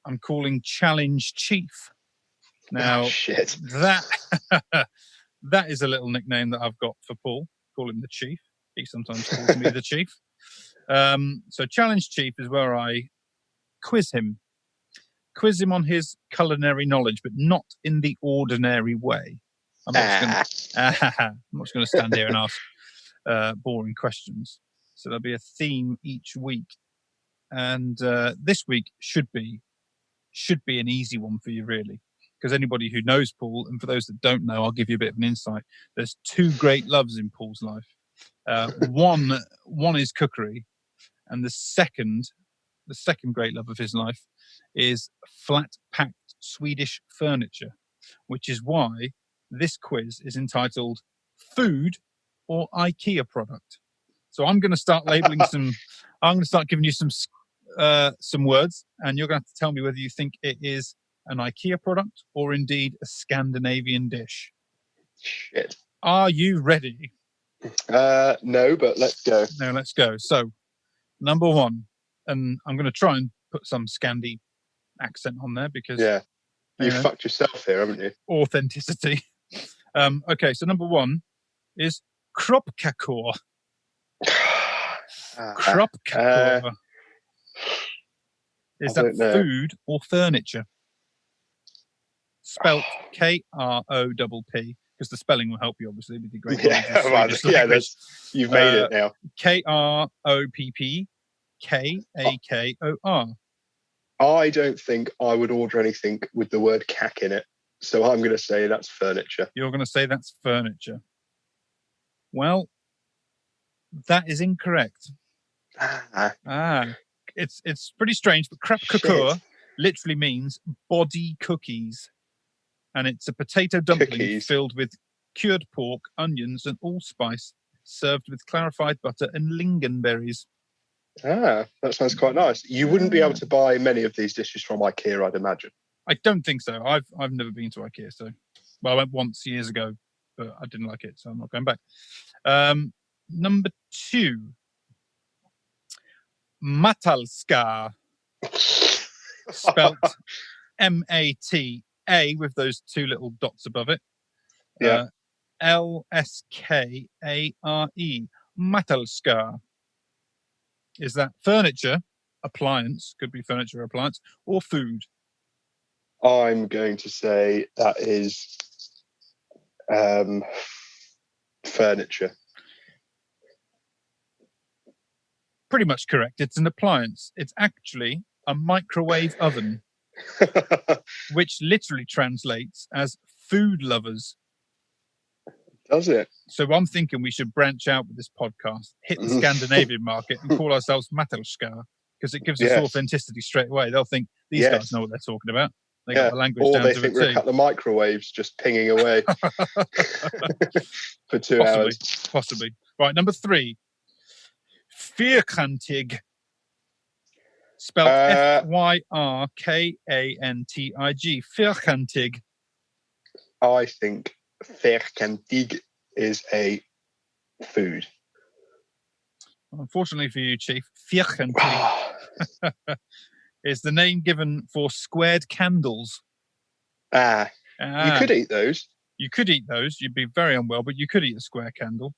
I'm calling Challenge Chief. Now, that is a little nickname that I've got for Paul. Call him the Chief. He sometimes calls me the Chief. So Challenge Chief is where I quiz him on his culinary knowledge, but not in the ordinary way. I'm not just going to stand here and ask boring questions. So there'll be a theme each week, and this week should be an easy one for you, really, because anybody who knows Paul, and for those that don't know, I'll give you a bit of an insight. There's 2 great loves in Paul's life. One is cookery, And the second great love of his life is flat-packed Swedish furniture, which is why this quiz is entitled Food or IKEA Product. So I'm going to start labeling I'm going to start giving you some words, and you're going to have to tell me whether you think it is an IKEA product or indeed a Scandinavian dish. Shit. Are you ready? No, but let's go. No, let's go. So, number one, and I'm going to try and put some Scandi accent on there because you fucked yourself here, haven't you? Authenticity. Okay, so number one is kroppkakor. Kroppkakor. Is that food or furniture? Spelt K-R-O-P-P, because the spelling will help you, obviously, with your great knowledge of Swedish language. You've made it now. K-R-O-P-P, K-A-K-O-R. I don't think I would order anything with the word cack in it, so I'm going to say that's furniture. You're going to say that's furniture. Well, that is incorrect. It's pretty strange, but kroppkakor literally means body cookies. And it's a potato dumpling filled with cured pork, onions, and allspice, served with clarified butter and lingonberries. That sounds quite nice. You wouldn't be able to buy many of these dishes from IKEA, I'd imagine. I don't think so. I've never been to IKEA, I went once years ago, but I didn't like it, so I'm not going back. Number two, Matalska, spelt M-A-T-A with those two little dots above it. L-S-K-A-R-E, Matalska. Is that furniture, appliance, could be furniture or appliance, or food? I'm going to say that is furniture. Pretty much correct. It's an appliance. It's actually a microwave oven, which literally translates as food lovers. Does it? So I'm thinking we should branch out with this podcast, hit the Scandinavian market and call ourselves Matalska, because it gives us authenticity straight away. They'll think these guys know what they're talking about. They got the language down to a T. Or they think we're at the microwaves just pinging away for 2 hours. Possibly. Right, number three. Vierkantig. Spelled F-Y-R-K-A-N-T-I-G. Vierkantig. I think vierkantig is a food. Unfortunately for you, Chief, vierkantig is the name given for squared candles. You could eat those. You could eat those. You'd be very unwell, but you could eat a square candle.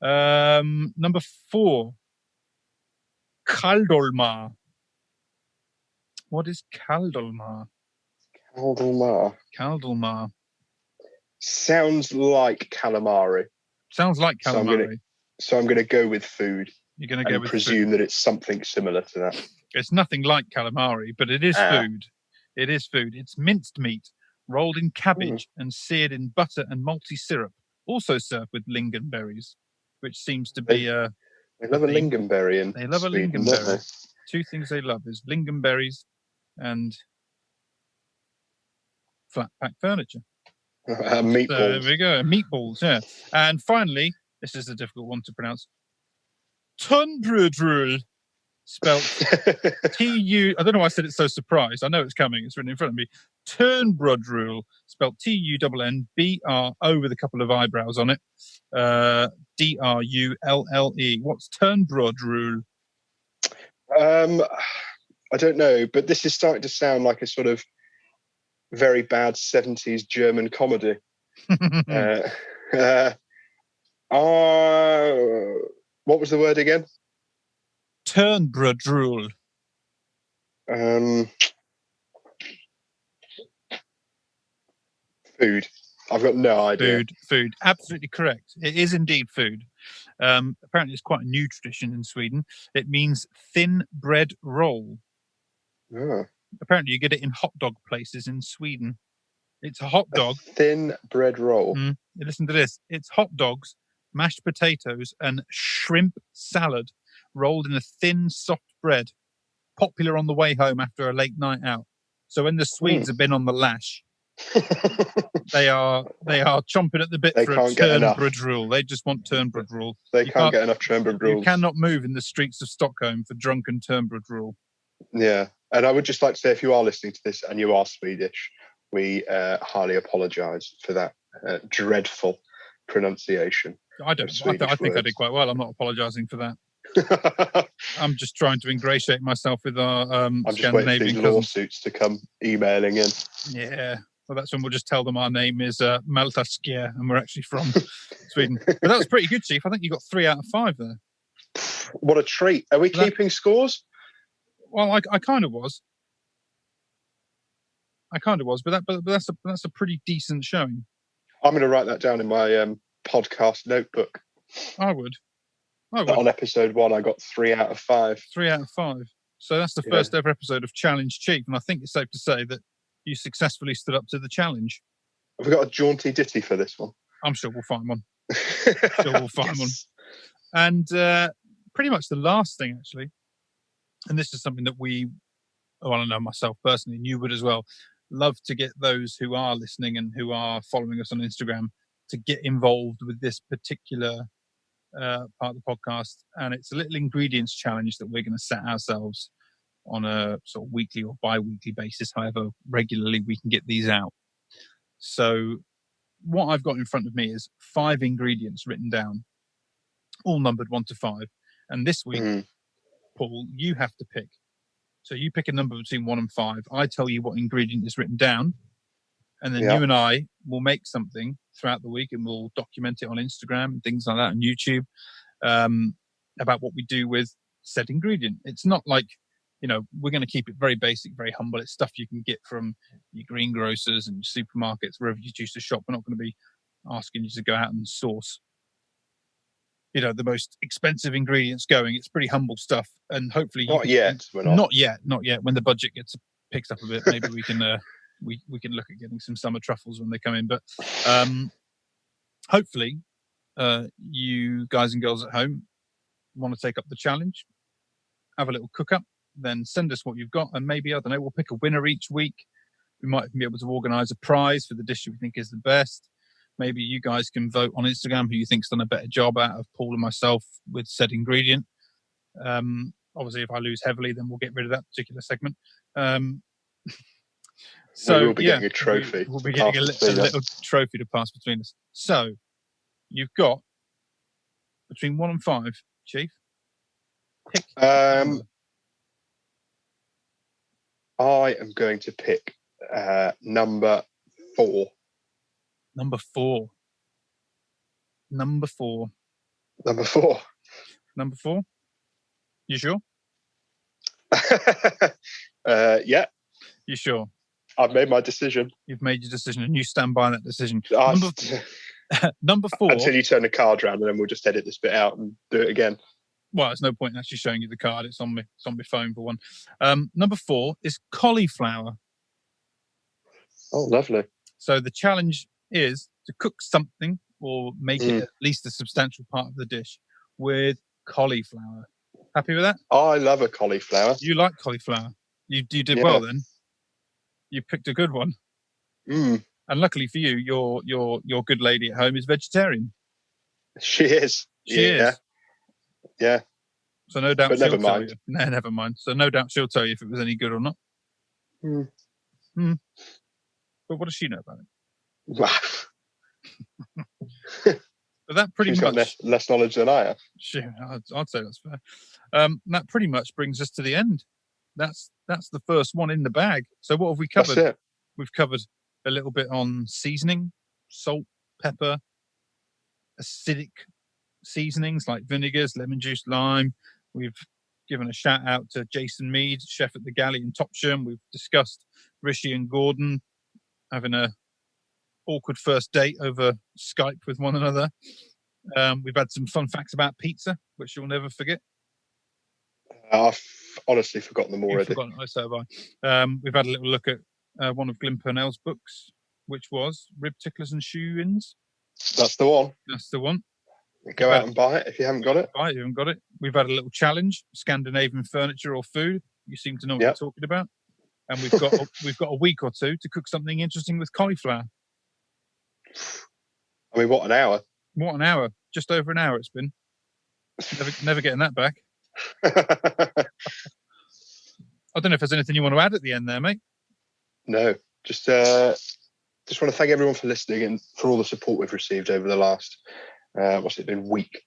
Number four, kaldolmar. What is kaldolmar? Kaldolmar. Sounds like calamari. Sounds like calamari. So I'm going to go with food. You're going to go with presume food. That it's something similar to that. It's nothing like calamari, but it is food. It is food. It's minced meat, rolled in cabbage and seared in butter and malty syrup, also served with lingonberries, which seems to be They love a lingonberry in They love Sweden, a lingonberry. Two things they love is lingonberries and flat-pack furniture. Meatballs. There we go. Meatballs, yeah. And finally, this is a difficult one to pronounce. Tunbrudrul, spelled T-U... I don't know why I said it so surprised. I know it's coming. It's written in front of me. Turnbrudrul, spelled T-U-N-N-B-R-O with a couple of eyebrows on it. D-R-U-L-L-E. What's Turnbrudrul? I don't know, but this is starting to sound like a sort of very bad 70s German comedy. What was the word again? Turnbrudrul. Food. I've got no idea. Food. Absolutely correct. It is indeed food. Apparently, it's quite a new tradition in Sweden. It means thin bread roll. Oh. Apparently, you get it in hot dog places in Sweden. It's a hot dog. Thin bread roll. Listen to this. It's hot dogs, mashed potatoes, and shrimp salad rolled in a thin, soft bread, popular on the way home after a late night out. So when the Swedes have been on the lash, they are chomping at the bit for a Turnbrud rule. They just want Turnbrud rule. They can't get enough Turnbrud rules. You cannot move in the streets of Stockholm for drunken Turnbrud rule. Yeah, and I would just like to say, if you are listening to this and you are Swedish, we highly apologise for that dreadful pronunciation. I think I did quite well. I'm not apologising for that. I'm just trying to ingratiate myself with our I'm just Scandinavian waiting for these cousins. lawsuits to come emailing in. Yeah. Well, that's when we'll just tell them our name is Maltaskier and we're actually from Sweden. But that was pretty good, Chief. I think you got 3 out of 5 there. What a treat. Are we keeping scores? Well, I kind of was. But that's a pretty decent showing. I'm going to write that down in my podcast notebook. I would. On episode 1, I got 3 out of 5. 3 out of 5. So that's the first ever episode of Challenge Chief, and I think it's safe to say that you successfully stood up to the challenge. Have we got a jaunty ditty for this one? I'm sure we'll find one. And pretty much the last thing, actually, and this is something that I know myself personally, and you would as well, love to get those who are listening and who are following us on Instagram to get involved with this particular part of the podcast. And it's a little ingredients challenge that we're going to set ourselves on a sort of weekly or bi-weekly basis, however regularly we can get these out. So what I've got in front of me is 5 ingredients written down, all numbered 1 to 5. And this week, Paul, you have to pick. So you pick a number between 1 and 5. I tell you what ingredient is written down. And then you and I will make something throughout the week and we'll document it on Instagram and things like that, and YouTube, about what we do with said ingredient. It's not like, we're going to keep it very basic, very humble. It's stuff you can get from your greengrocers and supermarkets, wherever you choose to shop. We're not going to be asking you to go out and source, the most expensive ingredients going. It's pretty humble stuff. And hopefully... Not yet. Not yet. When the budget picks up a bit, maybe we can... we can look at getting some summer truffles when they come in. But hopefully you guys and girls at home want to take up the challenge, have a little cook up, then send us what you've got, and maybe, I don't know, we'll pick a winner each week. We might even be able to organise a prize for the dish we think is the best. Maybe you guys can vote on Instagram who you think's done a better job out of Paul and myself with said ingredient. Obviously, if I lose heavily, then we'll get rid of that particular segment. So we'll be getting a trophy. We'll be getting a little trophy to pass between us. So you've got between 1 and 5, Chief. Pick. I am going to pick number 4. Number 4. You sure? Yeah. You sure? I've made my decision. You've made your decision and you stand by that decision. Number 4. Until you turn the card around, and then we'll just edit this bit out and do it again. Well, there's no point in actually showing you the card. It's on my phone for one. Number 4 is cauliflower. Oh, lovely. So the challenge is to cook something or make it at least a substantial part of the dish with cauliflower. Happy with that? I love a cauliflower. You like cauliflower. You did well then. You picked a good one. And luckily for you, your good lady at home is vegetarian. She is. She is. Yeah. So no doubt she'll tell you. No, never mind. So no doubt she'll tell you if it was any good or not. But what does she know about it? But that pretty She's much got less knowledge than I have. Sure, I'd say that's fair. That pretty much brings us to the end. That's the first one in the bag. So what have we covered? That's it. We've covered a little bit on seasoning, salt, pepper, acidic seasonings like vinegars, lemon juice, lime. We've given a shout out to Jason Mead, chef at the Galley in Topsham. We've discussed Rishi and Gordon having a awkward first date over Skype with one another. We've had some fun facts about pizza, which you'll never forget. I've honestly forgotten them already. So have I. We've had a little look at one of Glyn Purnell's books, which was Rib Ticklers and Shoe-Ins. That's the one. That's the one. Go out and buy it if you haven't got it. Right, you haven't got it. We've had a little challenge: Scandinavian furniture or food. You seem to know what you're talking about. And we've got a week or two to cook something interesting with cauliflower. I mean, what an hour! What an hour! Just over an hour it's been. Never getting that back. I don't know if there's anything you want to add at the end there, mate. No, just want to thank everyone for listening and for all the support we've received over the last week.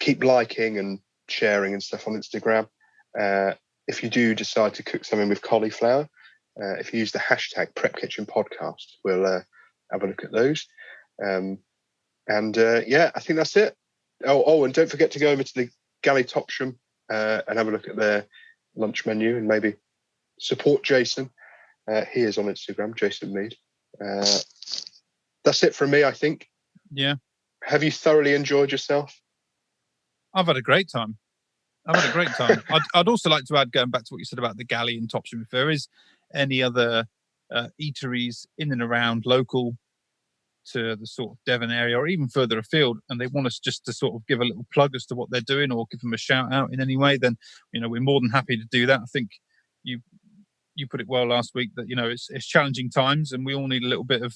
Keep liking and sharing and stuff on Instagram. If you do decide to cook something with cauliflower, if you use the hashtag PrepKitchenPodcast, we'll have a look at those. I think that's it. Oh, and don't forget to go over to the Galley Topsham and have a look at their lunch menu and maybe support Jason. He is on Instagram, Jason Mead. That's it from me, I think. Yeah. Have you thoroughly enjoyed yourself? I've had a great time. I'd also like to add, going back to what you said about the Galley and Topsham, if there is any other eateries in and around local to the sort of Devon area or even further afield, and they want us just to sort of give a little plug as to what they're doing or give them a shout out in any way, then, we're more than happy to do that. I think you put it well last week that, it's challenging times and we all need a little bit of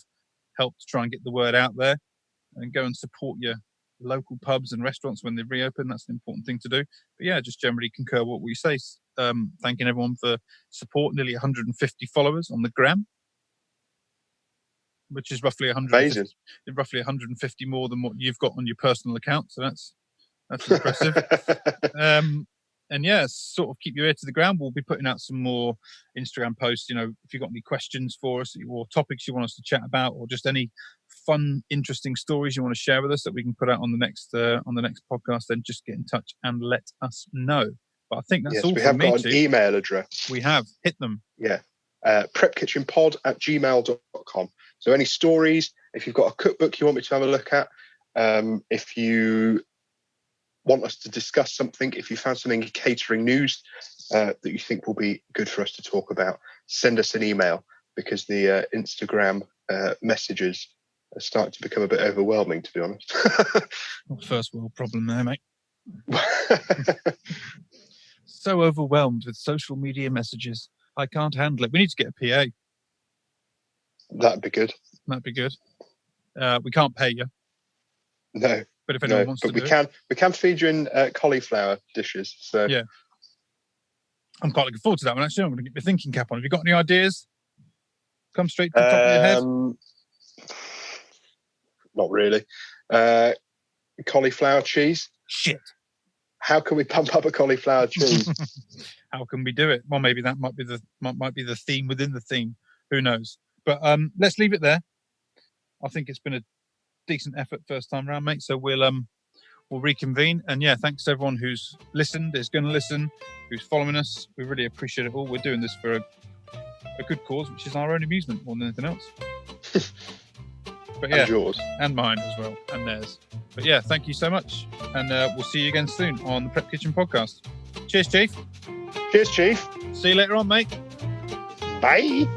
help to try and get the word out there and go and support your local pubs and restaurants when they reopen. That's an important thing to do. But yeah, just generally concur what we say. Thanking everyone for support. Nearly 150 followers on the gram, which is roughly 150 more than what you've got on your personal account. So that's impressive. And yeah, sort of keep your ear to the ground. We'll be putting out some more Instagram posts. If you've got any questions for us or topics you want us to chat about, or just any fun, interesting stories you want to share with us that we can put out on the next podcast, then just get in touch and let us know. But I think that's all. We have got an email address. We have hit them. Yeah, prepkitchenpod@gmail.com. So any stories, if you've got a cookbook you want me to have a look at, if you want us to discuss something, if you found something in catering news that you think will be good for us to talk about, send us an email, because the Instagram messages are starting to become a bit overwhelming, to be honest. First world problem there, mate. So overwhelmed with social media messages. I can't handle it. We need to get a PA. That'd be good. We can't pay you. No. But if anyone wants to we can feed you in cauliflower dishes. So yeah, I'm quite looking forward to that one. Actually, I'm going to get my thinking cap on. Have you got any ideas? Come straight to the top of your head. Not really. Cauliflower cheese. Shit. How can we pump up a cauliflower cheese? How can we do it? Well, maybe that might be the theme within the theme. Who knows? But let's leave it there. I think it's been a decent effort first time round, mate. So we'll reconvene. And yeah, thanks to everyone who's listened, is going to listen, who's following us. We really appreciate it all. We're doing this for a good cause, which is our own amusement more than anything else. But yeah, and yours and mine as well, and theirs. But yeah, thank you so much, and we'll see you again soon on the Prep Kitchen Podcast. Cheers, Chief. Cheers, Chief. See you later on, mate. Bye.